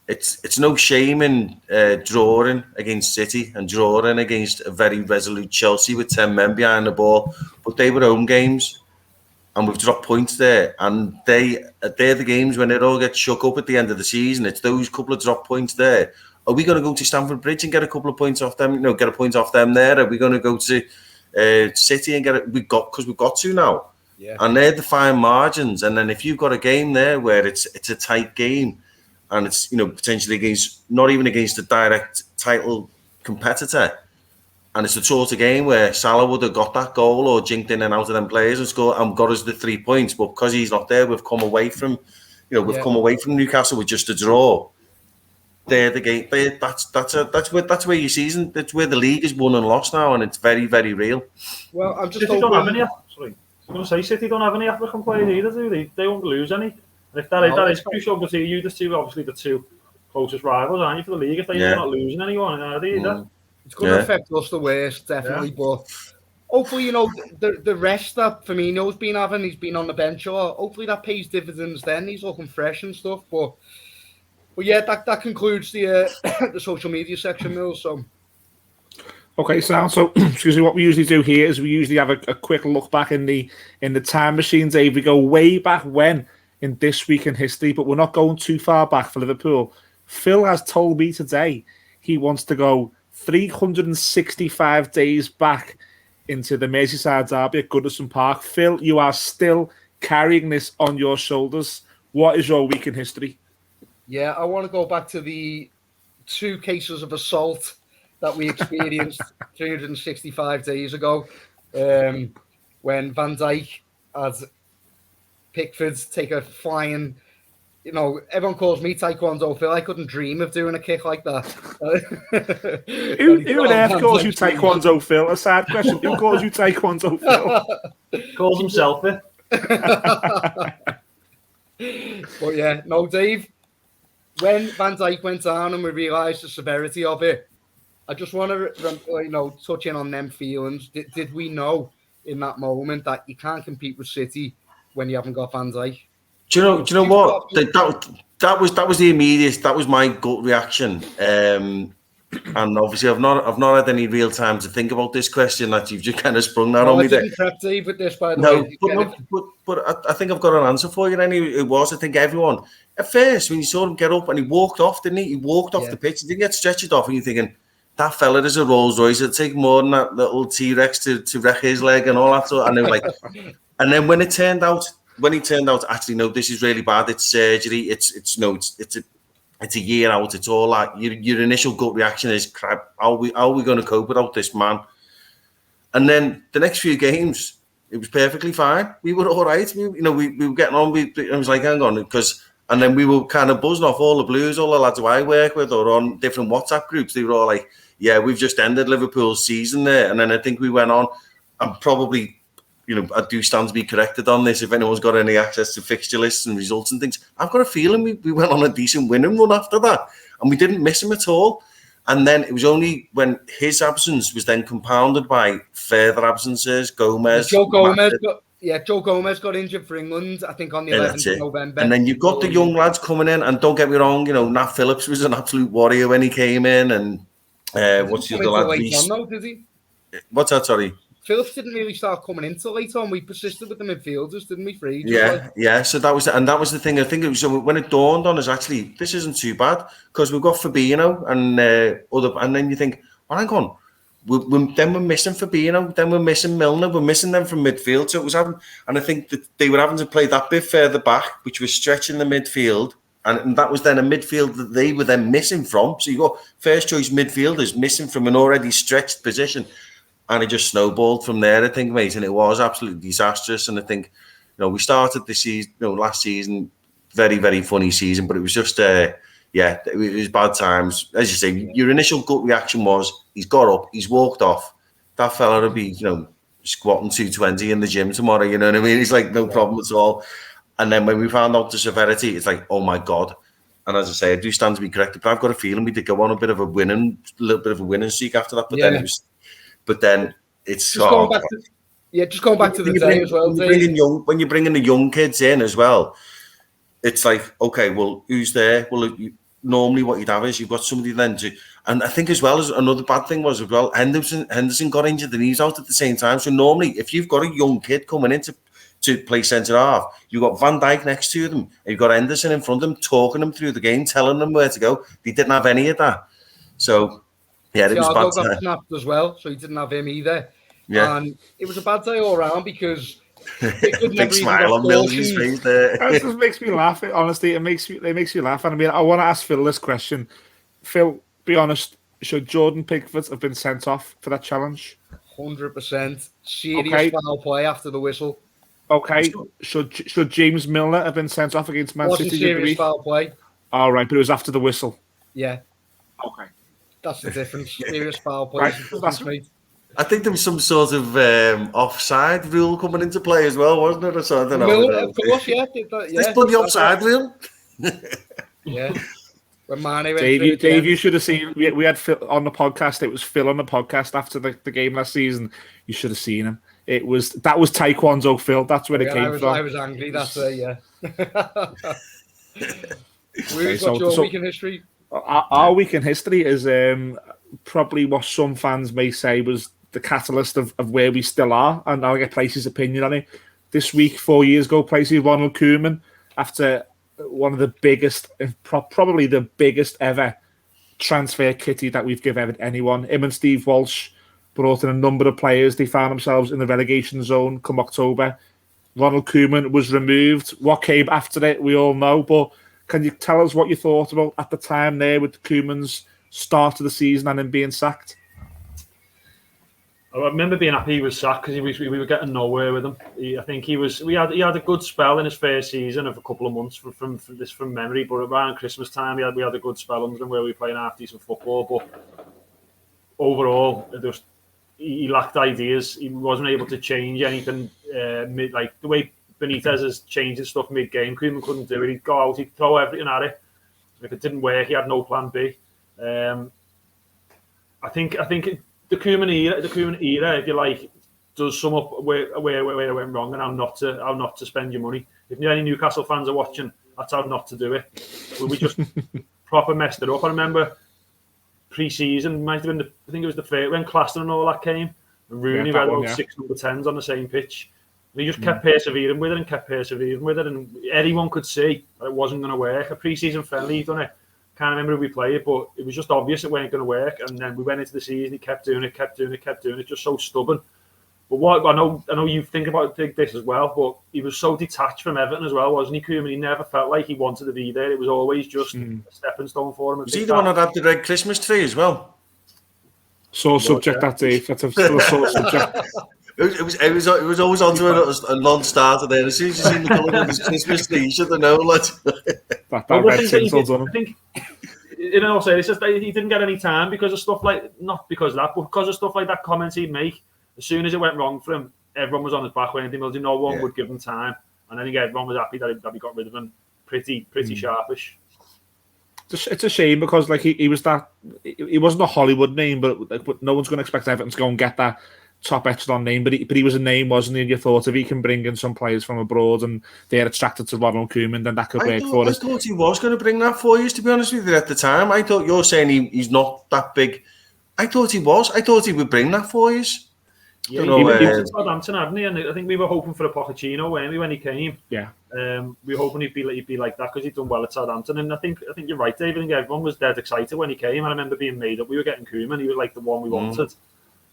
it's no shame in drawing against City and drawing against a very resolute Chelsea with 10 men behind the ball. But they were home games. And we've dropped points there, and they're the games when it all gets shook up at the end of the season. It's those couple of drop points there. Are we going to go to Stamford Bridge and get a couple of points off them? Get a point off them there. Are we going to go to City and get it? We've got to now. Yeah. And they're the fine margins. And then if you've got a game there where it's a tight game, and it's potentially not even against a direct title competitor. And it's the sort of game where Salah would have got that goal or jinked in and out of them players and scored and got us the 3 points. But because he's not there, we've come away from, come away from Newcastle with just a draw. They're the game. That's where your season. That's where the league is won and lost now, and it's very, very real. Well, I'm just hoping. going to say City don't have any African players either, do they? They won't lose any. And if that is crucial between you, obviously the two closest rivals, aren't you, for the league? If they're not losing anyone, are they either? It's going to affect us the worst, definitely. But hopefully, the rest that Firmino's been having, he's been on the bench a lot. Hopefully that pays dividends then. He's looking fresh and stuff. But yeah, that concludes the the social media section, Mills. So. Okay, so excuse me. What we usually do here is we usually have a quick look back in the time machine, Dave. We go way back when in this week in history, but we're not going too far back for Liverpool. Phil has told me today he wants to go 365 days back into the Merseyside derby at Goodison Park. Phil, you are still carrying this on your shoulders. What is your week in history? Yeah, I want to go back to the 2 cases of assault that we experienced 365 days ago, when Van Dijk had Pickford take a flying. Everyone calls me Taekwondo Phil. I couldn't dream of doing a kick like that. Who on earth calls you Taekwondo Phil? A side question. Who calls you Taekwondo Phil? Calls himself it. But yeah, no, Dave. When Van Dijk went down and we realised the severity of it, I just want to, touch in on them feelings. Did we know in that moment that you can't compete with City when you haven't got Van Dijk? Do you know what? That was the immediate. That was my gut reaction. And obviously, I've not had any real time to think about this question that you've just kind of sprung that on me. I didn't prep Dave with this, by the way. But I think I've got an answer for you. Then it was. I think everyone at first when you saw him get up and he walked off, didn't he? He walked off the pitch. He didn't get stretched off, and you're thinking that fella is a Rolls Royce. It'd take more than that little T-Rex to wreck his leg and all that sort. And then and then when he turned out, actually, no, this is really bad. It's surgery. It's a year out. It's all that. Your initial gut reaction is, crap, how are we going to cope without this man? And then the next few games, it was perfectly fine. We were all right. We were getting on. I was like, hang on, and then we were kind of buzzing off all the Blues, all the lads who I work with, or on different WhatsApp groups. They were all like, yeah, we've just ended Liverpool's season there. And then I think we went on, and probably, I do stand to be corrected on this if anyone's got any access to fixture lists and results and things. I've got a feeling we went on a decent winning run after that, and we didn't miss him at all. And then it was only when his absence was then compounded by further absences. Joe Gomez got injured for England, I think, on the 11th of November. And then you've got the young lads coming in, and don't get me wrong, Nat Phillips was an absolute warrior when he came in, and what's the other lad? Did he? What's that, sorry? Phillips didn't really start coming in till late on. We persisted with the midfielders, didn't we, for ages? Yeah. So that was the thing. I think it was when it dawned on us, actually, this isn't too bad because we've got Fabinho and then you think, well, hang on, we're missing Fabinho, then we're missing Milner, we're missing them from midfield. So it was and I think that they were having to play that bit further back, which was stretching the midfield, and that was then a midfield that they were then missing from. So you got first choice midfielders missing from an already stretched position. And it just snowballed from there, I think, mate. And it was absolutely disastrous. And I think, we started the season, last season, very, very funny season. But it was just, it was bad times. As you say, your initial gut reaction was, he's got up, he's walked off. That fella will be, squatting 220 in the gym tomorrow, you know what I mean? He's like, no problem at all. And then when we found out the severity, it's like, oh my God. And as I say, I do stand to be corrected, but I've got a feeling we did go on a little bit of a winning streak after that. But then it's just going back to the day as well. When you're bringing the young kids in as well, it's like, okay, well, who's there? Well, normally what you'd have is you've got somebody then to, and I think as well as another bad thing was as well, Henderson got injured and he's out at the same time. So normally, if you've got a young kid coming in to play centre half, you've got Van Dijk next to them, and you've got Henderson in front of them, talking them through the game, telling them where to go. They didn't have any of that, so. Yeah, it was bad. Got snapped as well, so he didn't have him either. Yeah, and it was a bad day all around because big smile on Mill's face there. It just makes me laugh. Honestly, it makes you laugh. And I mean, I want to ask Phil this question. Phil, be honest. Should Jordan Pickford have been sent off for that challenge? 100%. Serious foul play after the whistle. Okay. Should James Milner have been sent off against Man City? Serious foul play. All right, but it was after the whistle. Yeah. Okay. That's the difference. Serious foul play. Right. I think there was some sort of offside rule coming into play as well, wasn't it? Or so, I don't know. Miller, of course, yeah. This bloody offside rule. Yeah. When Mane went Dave, you should have seen. We had Phil on the podcast. It was Phil on the podcast after the game last season. You should have seen him. That was Taekwondo Phil. That's where it came from. I was angry. That's yeah. What's your week in history? Our week in history is probably what some fans may say was the catalyst of where we still are, and I'll get Placey's opinion on it. This week, 4 years ago, Placey, Ronald Koeman, after one of the biggest, probably the biggest ever transfer kitty that we've given anyone. Him and Steve Walsh brought in a number of players. They found themselves in the relegation zone come October. Ronald Koeman was removed. What came after it, we all know. But can you tell us what you thought about at the time there with Koeman's start of the season and him being sacked? I remember being happy he was sacked because we were getting nowhere with him. I think he had a good spell in his first season of a couple of months from memory, but around Christmas time we had a good spell under him where we were playing half decent football. But overall, he lacked ideas. He wasn't able to change anything. Like the way Benitez has changed his stuff mid-game, Koeman couldn't do it. He'd go out, he'd throw everything at it. If it didn't work, he had no plan B. I think the Koeman era, if you like, does sum up where it went wrong and how not to spend your money. If any Newcastle fans are watching, that's how not to do it. We just proper messed it up. I remember pre-season, might have been I think it was the fair when Claster and all that came, and Rooney had about 6 number 10s on the same pitch. And he just kept persevering with it, and anyone could see that it wasn't going to work. A pre-season friendly, he'd done it. Can't remember who we played, but it was just obvious it wasn't going to work. And then we went into the season, he kept doing it, just so stubborn. But what I know you think about this as well, but he was so detached from Everton as well, wasn't he, Koeman? He never felt like he wanted to be there. It was always just a stepping stone for him. Was he the one that had the red Christmas tree as well? Sore subject, that Dave. That's a sore subject. It was always onto a non-starter there. As soon as you see the colour of his Christmas tree, you should have known. That red tinsel's on him. I think, in all seriousness, it's just he didn't get any time because of stuff like, not because of that, but because of stuff like that comments he'd make. As soon as it went wrong for him, everyone was on his back when anything was. No one would give him time, and I think everyone was happy that we got rid of him. Pretty sharpish. It's a shame because like he wasn't a Hollywood name, but no one's going to expect Everton to go and get that top echelon name, but he was a name, wasn't he? And you thought if he can bring in some players from abroad and they're attracted to Ronald Koeman, then that could work for us. I thought he was going to bring that for you, to be honest with you, at the time. I thought you're saying he's not that big. I thought he was. I thought he would bring that for you. Yeah, he was at Southampton, hadn't he? And I think we were hoping for a Pochettino, weren't we, when he came? Yeah. We were hoping he'd be like that because he'd done well at Southampton. And I think you're right, David. I think everyone was dead excited when he came. I remember being made up. We were getting Koeman. He was like the one we wanted.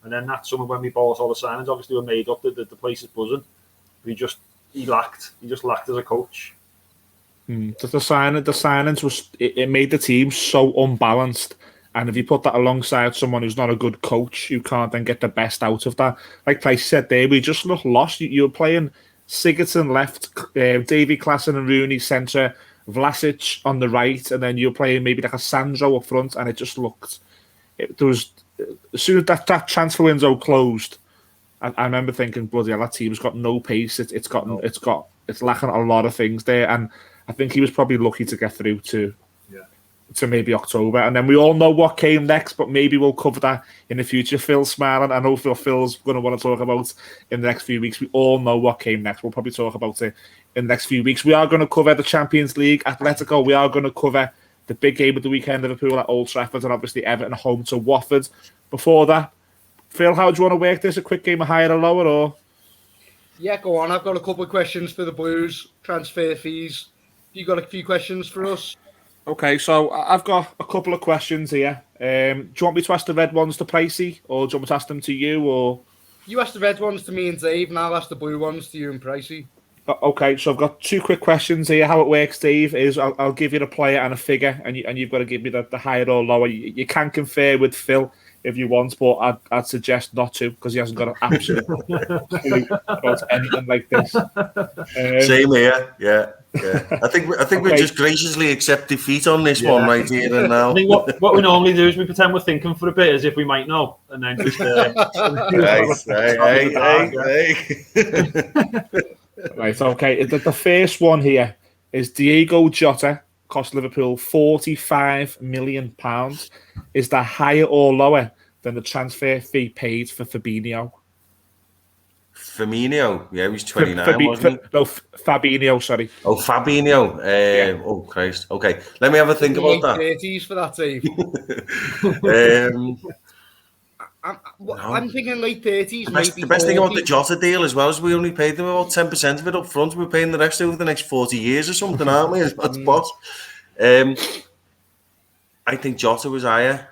And then that summer when we bought all the signings, obviously were made up. The place is buzzing. He just lacked as a coach. The signings it made the team so unbalanced. And if you put that alongside someone who's not a good coach, you can't then get the best out of that. Like Place said there, we just looked lost. You were playing Sigurdsson left, Davy Klaassen and Rooney centre, Vlasic on the right, and then you're playing maybe like a Sandro up front, and it just looked. As soon as that transfer window closed, I remember thinking, bloody hell, that team's got no pace. It's lacking a lot of things there, and I think he was probably lucky to get through to maybe October, and then we all know what came next, but maybe we'll cover that in the future. Phil's smiling. I know Phil's going to want to talk about in the next few weeks. We all know what came next. We'll probably talk about it in the next few weeks. We are going to cover the Champions League, Atletico. We are going to cover the big game of the weekend, Liverpool at Old Trafford, and obviously Everton home to Watford. Before that, Phil, how do you want to work this? A quick game of higher or lower, or? Yeah, go on. I've got a couple of questions for the Blues. Transfer fees. You got a few questions for us? Okay, so I've got a couple of questions here. Do you want me to ask the red ones to Pricey, or do you want me to ask them to you, or? You ask the red ones to me and Dave, and I'll ask the blue ones to you and Pricey. Okay, so I've got two quick questions here. How it works, Dave, is I'll give you the player and a figure, and you've got to give me the higher or lower. You can confer with Phil if you want, but I'd suggest not to because he hasn't got an absolute clue about anything like this. Same here, yeah. Yeah. I think we just graciously accept defeat on this one right here and now. I think what we normally do is we pretend we're thinking for a bit as if we might know, and then just Right, okay. The first one here is Diego Jota cost Liverpool £45 million. Is that higher or lower than the transfer fee paid for Fabinho? Firmino, yeah, he was 29, wasn't he? No, Fabinho, sorry. Oh, Fabinho. Oh, Christ. Okay, let me have a think about that. 30s for that, Dave. I'm thinking late 30s. The best thing about the Jota deal as well is we only paid them about 10% of it up front. We're paying the rest over the next 40 years or something, aren't we? That's boss. I think Jota was higher.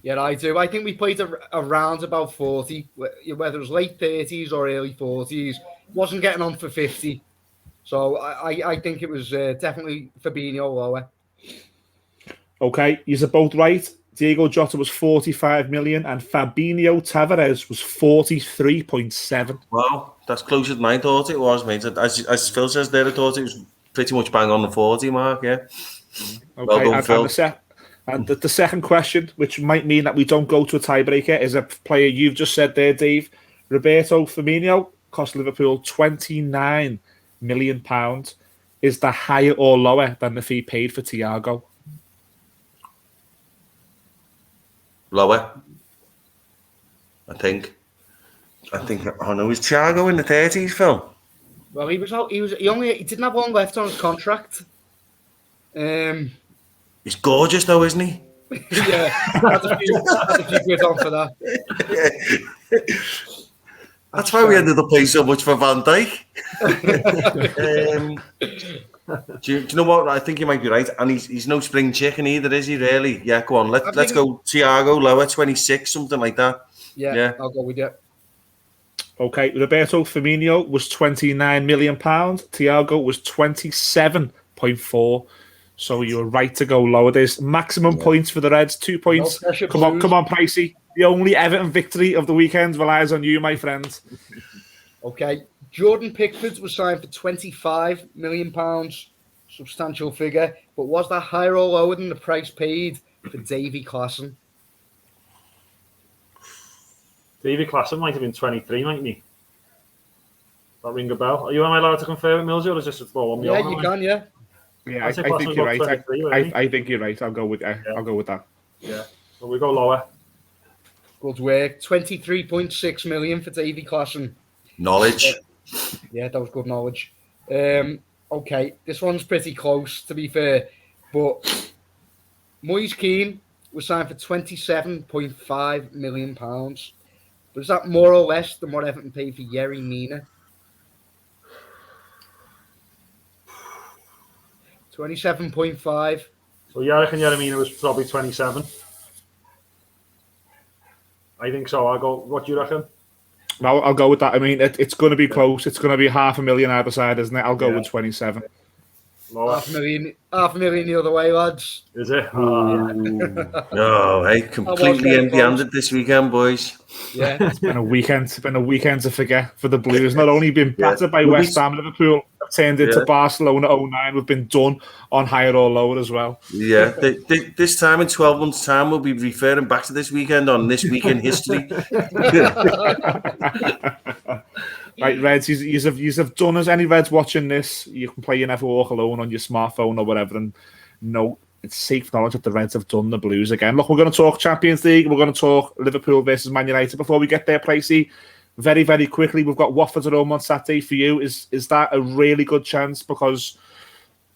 Yeah, I do. I think we played around about 40, whether it was late 30s or early 40s. Wasn't getting on for 50. So I think it was definitely Fabinho lower. Okay, you're both right. Diego Jota was 45 million and Fabinho Tavares was 43.7. Wow, that's closer than I thought it was, mate. As Phil says there, I thought it was pretty much bang on the 40 mark, yeah. Okay, well done, Phil. And the second question, which might mean that we don't go to a tiebreaker, is a player you've just said there, Dave. Roberto Firmino cost Liverpool £29 million. Is that higher or lower than the fee paid for Thiago? Lower. I think. Oh no, is Thiago in the 30s, Phil? Well, he didn't have long left on his contract. He's gorgeous though, isn't he? Yeah, had a few quid on for that. Yeah. That's why we ended up paying so much for Van Dijk. Do you know what? I think you might be right. And he's no spring chicken either, is he, really? Yeah, go on. Let's go Thiago lower, 26, something like that. Yeah. I'll go with you. Okay, Roberto Firmino was £29 million. Thiago was 27.4. So you were right to go lower. There's maximum points for the Reds, 2 points. No come on, Pricey. The only Everton victory of the weekend relies on you, my friend. Okay. Jordan Pickford was signed for £25 million. Substantial figure. But was that higher or lower than the price paid for Davy Klaassen? Davy Klaassen might have been 23, mightn't he? That ring a bell. Am I allowed to confirm it, Millsy, or is this a throw on me? Yeah, you can, yeah. Yeah, I think you're right. I think you're right. I'll go with I'll go with that. Yeah. Well, we go lower. Good work. 23.6 million for Davy Klaassen. Knowledge. Yeah, that was good knowledge. Okay, this one's pretty close, to be fair. But Moise Keane was signed for £27.5 million. But is that more or less than what Everton paid for Yerry Mina? 27.5. So I reckon Yerry Mina was probably 27. I think so. I'll go. What do you reckon? No, I'll go with that. I mean, it's going to be close. It's going to be $500,000 either side, isn't it? I'll go with 27. Lower. $500,000 the other way, lads. Is it? No, hey, completely empty-handed this weekend, boys. Yeah, it's been a weekend. It's been a weekend to forget for the Blues. Not only been battered by West Ham, Liverpool have turned into Barcelona 09. We've been done on higher or lower as well. Yeah, this time in 12 months' time, we'll be referring back to this weekend on This Week in History. Right, Reds, you have done us. Any Reds watching this, you can play You Never Walk Alone on your smartphone or whatever, and it's safe knowledge that the Reds have done the Blues again. Look, we're going to talk Champions League. We're going to talk Liverpool versus Man United. Before we get there, Pricey, very, very quickly, we've got Watford at home on Saturday for you. Is that a really good chance? Because,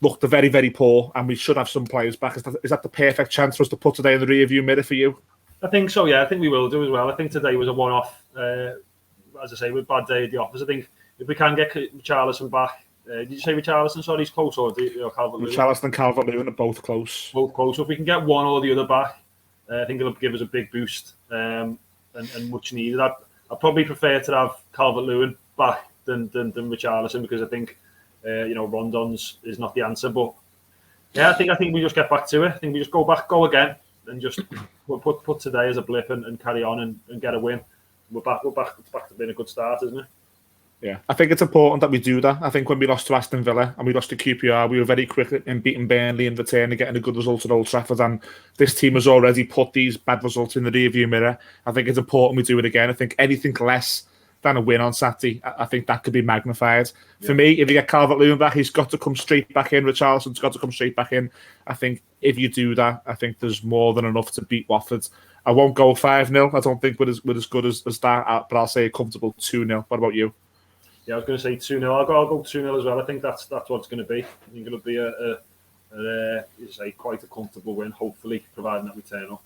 look, they're very, very poor, and we should have some players back. Is that the perfect chance for us to put today in the rearview mirror for you? I think so, yeah. I think we will do as well. I think today was a one-off. As I say, with bad day at the office, I think if we can get Richarlison back, did you say Richarlison? Sorry, he's close, or Calvert-Lewin? Richarlison and Calvert-Lewin are both close. Both close. So if we can get one or the other back, I think it'll give us a big boost and much needed. I'd probably prefer to have Calvert-Lewin back than Richarlison, because I think Rondon's is not the answer. But yeah, I think we just get back to it. I think we just go again, and just put today as a blip and carry on and get a win. We're back. It's back to being a good start, isn't it? Yeah, I think it's important that we do that. I think when we lost to Aston Villa and we lost to QPR, we were very quick in beating Burnley in return and getting a good result at Old Trafford. And this team has already put these bad results in the rearview mirror. I think it's important we do it again. I think anything less than a win on Saturday, I think that could be magnified. Yeah. For me, if you get Calvert-Lewin back, he's got to come straight back in. Richarlison's got to come straight back in. I think if you do that, I think there's more than enough to beat Watford. I won't go 5-0. I don't think we're as good as that, but I'll say a comfortable 2-0. What about you? Yeah, I was going to say 2-0. I'll go 2-0 as well. I think that's what it's going to be. I think it'll be quite a comfortable win, hopefully, providing that we turn up.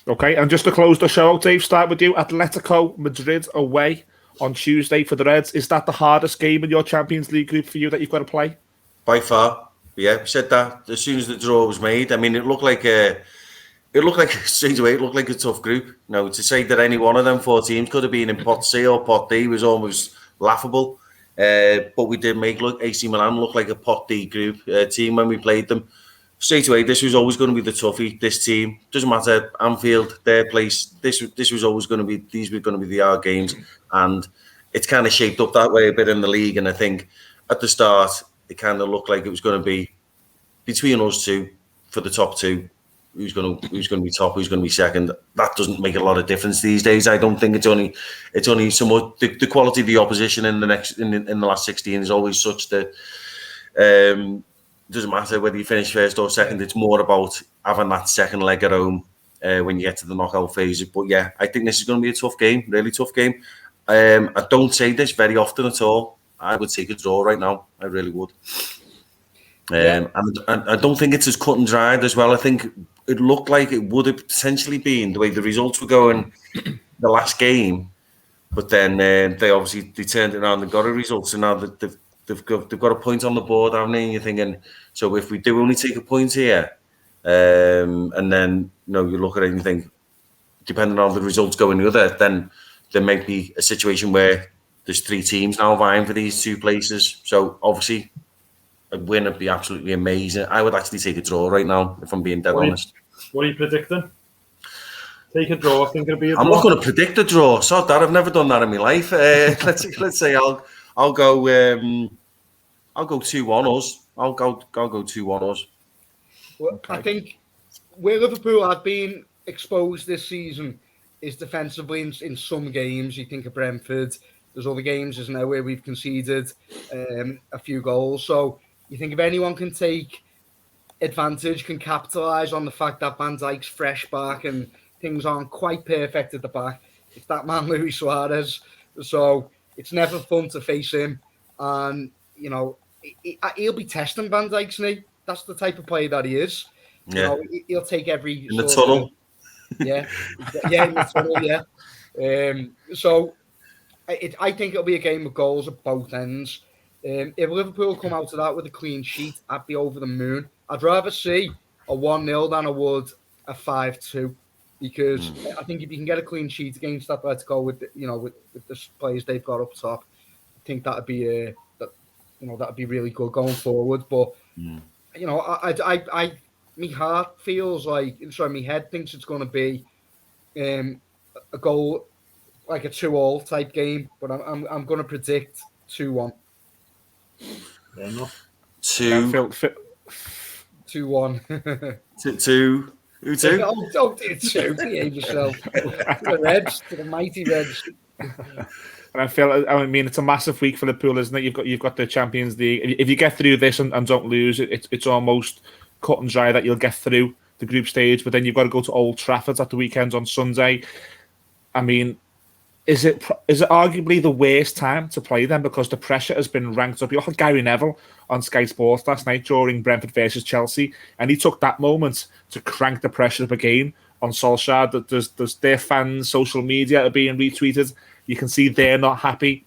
Okay, and just to close the show, Dave, start with you. Atletico Madrid away on Tuesday for the Reds. Is that the hardest game in your Champions League group for you that you've got to play? By far, yeah. We said that as soon as the draw was made. I mean, it looked like straight away. It looked like a tough group. Now, to say that any one of them 4 teams could have been in Pot C or Pot D was almost laughable. But we did make AC Milan look like a Pot D group team when we played them. Straight away, this was always going to be the toughie. This team doesn't matter. Anfield, their place. This was always going to be. These were going to be the hard games, and it's kind of shaped up that way a bit in the league. And I think at the start, it kind of looked like it was going to be between us two for the top 2. Who's going to be top? Who's going to be second? That doesn't make a lot of difference these days. I don't think it's only somewhat the quality of the opposition in the last 16 is always such that. Doesn't matter whether you finish first or second. It's more about having that second leg at home when you get to the knockout phases. But yeah, I think this is going to be a tough game, really tough game. I don't say this very often at all. I would take a draw right now. I really would. And I don't think it's as cut and dried as well. I think it looked like it would have potentially been the way the results were going the last game. But then they turned it around and got a result. So now that they've got a point on the board, haven't they? And you're thinking, so if we do only take a point here, and then you look at it and you think, depending on the results going the other, then there might be a situation where there's 3 teams now vying for these 2 places. So obviously, a win would be absolutely amazing. I would actually take a draw right now, if I'm being dead honest. What are you predicting? Take a draw. I think it'll be a draw. I'm not going to predict a draw. So that I've never done that in my life. Let's say I'll go 2-1 us. I'll go 2-1 us. Well, okay. I think where Liverpool have been exposed this season is defensively in some games. You think of Brentford. There's other games, isn't there, where we've conceded a few goals. So you think if anyone can take advantage, can capitalise on the fact that Van Dijk's fresh back and things aren't quite perfect at the back, it's that man Luis Suarez. So it's never fun to face him. And, he'll be testing Van Dijk's knee. That's the type of player that he is. Yeah. He'll take every... In the tunnel. Yeah, in the tunnel, yeah. So I think it'll be a game of goals at both ends. If Liverpool come out of that with a clean sheet, I'd be over the moon. I'd rather see a 1-0 than I would a 5-2, because I think if you can get a clean sheet against Atletico with the players they've got up top, I think that'd be that'd be really good going forward. But my heart feels like, my head thinks it's going to be a goal, like a 2-2 type game, but I'm going to predict 2-1. Fair enough. 2-1. 2. Who 2? Don't do 2. Behave yourself. To the Reds, to the mighty Reds. And I mean, it's a massive week for Liverpool, isn't it? You've got the Champions League. If you get through this and don't lose, it's almost cut and dry that you'll get through the group stage. But then you've got to go to Old Trafford at the weekend on Sunday. I mean, is it arguably the worst time to play them, because the pressure has been ranked up? You look at Gary Neville on Sky Sports last night during Brentford versus Chelsea, and he took that moment to crank the pressure up again on Solskjaer. That there's their fans, social media are being retweeted. You can see they're not happy.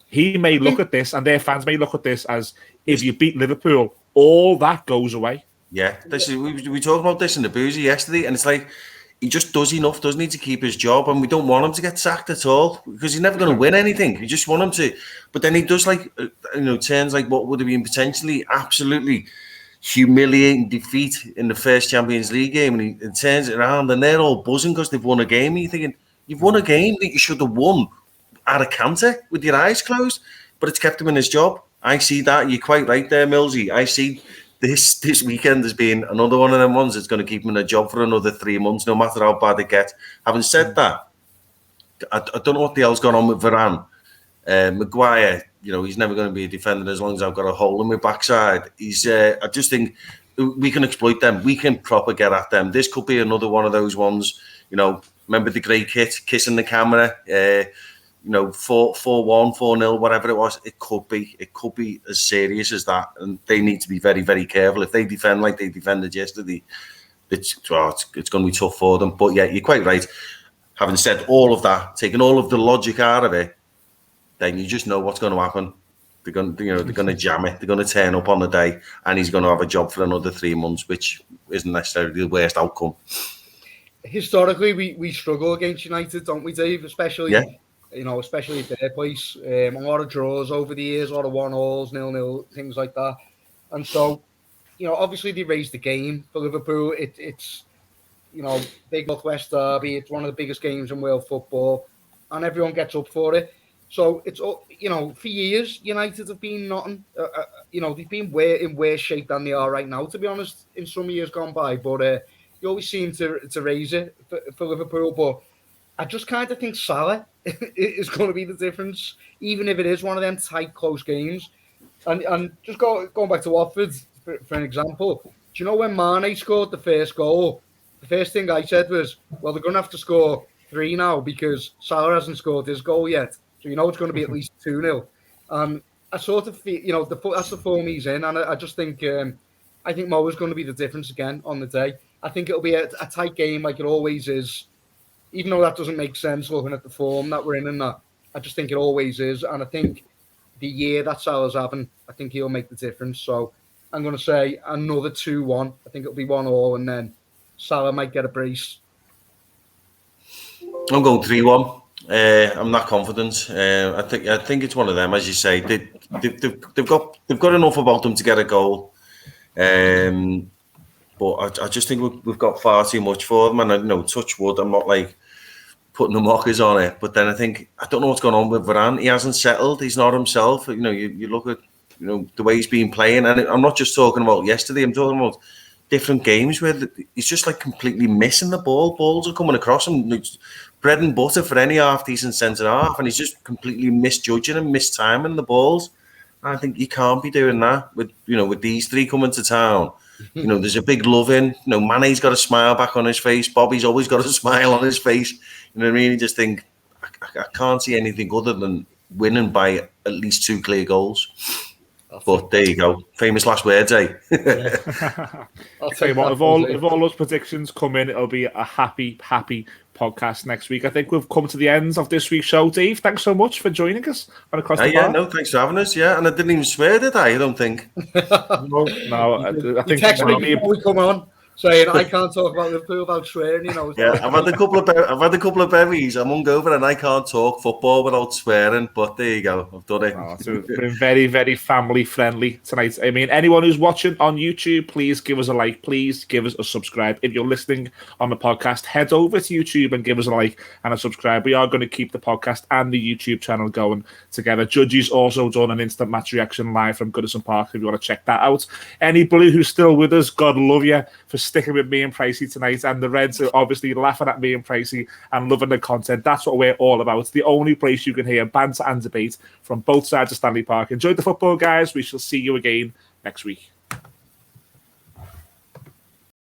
He may look at this, and their fans may look at this as, if you beat Liverpool, all that goes away. Yeah, we talked about this in the boozy yesterday, and it's like, he just does enough, doesn't he, to keep his job, and we don't want him to get sacked at all, because he's never going to win anything. We just want him to, but then he does turns like what would have been potentially absolutely humiliating defeat in the first Champions League game, and he turns it around, and they're all buzzing because they've won a game. And you're thinking, you've won a game that you should have won at a canter with your eyes closed, but it's kept him in his job. I see that. You're quite right there, Millsy. I see this weekend as being another one of them ones that's going to keep him in a job for another 3 months, no matter how bad it gets. Having said that, I don't know what the hell's gone on with Varane. Maguire, he's never going to be a defender as long as I've got a hole in my backside. I just think we can exploit them. We can proper get at them. This could be another one of those ones. Remember the great hit, kissing the camera. 4-1, 4-0, whatever it was. It could be as serious as that, and they need to be very, very careful. If they defend like they defended yesterday, it's going to be tough for them. But yeah, you're quite right. Having said all of that, taking all of the logic out of it, then you just know what's going to happen. They're going to jam it. They're going to turn up on the day, and he's going to have a job for another 3 months, which isn't necessarily the worst outcome. Historically, we struggle against United, don't we, Dave? Especially at their place. A lot of draws over the years, a lot of 1-1s, 0-0, things like that. And so, obviously they raised the game for Liverpool. It's big Northwest derby. It's one of the biggest games in world football, and everyone gets up for it. So it's for years United have been nothing. They've been in worse shape than they are right now, to be honest. In some years gone by, but you always seem to raise it for Liverpool. But I just kind of think Salah is going to be the difference, even if it is one of them tight, close games. And just going back to Watford for an example. Do you know when Mane scored the first goal? The first thing I said was, well, they're going to have to score 3 now because Salah hasn't scored his goal yet. So it's going to be at least 2-0. I sort of feel, that's the form he's in. And I just think, I think Mo is going to be the difference again on the day. I think it'll be a tight game like it always is. Even though that doesn't make sense looking at the form that we're in and that. I just think it always is. And I think the year that Salah's having, I think he'll make the difference. So I'm going to say another 2-1. I think it'll be 1-1, and then Salah might get a brace. I'm going 3-1. I'm not confident. I think it's one of them, as you say. They've got enough about them to get a goal, but I just think we've got far too much for them. And touch wood, I'm not like putting the mockers on it, but then I don't know what's going on with Varane. He hasn't settled. He's not himself. You look at the way he's been playing, and I'm not just talking about yesterday. I'm talking about different games where he's just like completely missing the ball. Balls are coming across him. It's bread and butter for any half-decent centre-half, and he's just completely misjudging and mistiming the balls. And I think you can't be doing that with these 3 coming to town. There's a big loving. Mane's got a smile back on his face. Bobby's always got a smile on his face. You know what I mean? You just think I can't see anything other than winning by at least 2 clear goals. But there you go. Famous last words, eh? I'll tell you what, if all those predictions come in, it'll be a happy podcast next week. I think we've come to the end of this week's show. Dave, thanks so much for joining us on Across the Bar. Yeah, no, thanks for having us. Yeah, and I didn't even swear, did I don't think. No, I think text me before we come on saying I can't talk about Liverpool without swearing. Yeah, I've had a couple of berries. I'm hungover and I can't talk football without swearing. But there you go, I've done it. So it's been very, very family friendly tonight. I mean, anyone who's watching on YouTube, please give us a like. Please give us a subscribe. If you're listening on the podcast, head over to YouTube and give us a like and a subscribe. We are going to keep the podcast and the YouTube channel going together. Judgy's also done an instant match reaction live from Goodison Park. If you want to check that out. Anybody who's still with us, God love you for sticking with me and Pricey tonight, and the Reds are obviously laughing at me and Pricey and loving the content. That's what we're all about. It's the only place you can hear banter and debate from both sides of Stanley Park. Enjoy the football, guys. We shall see you again next week.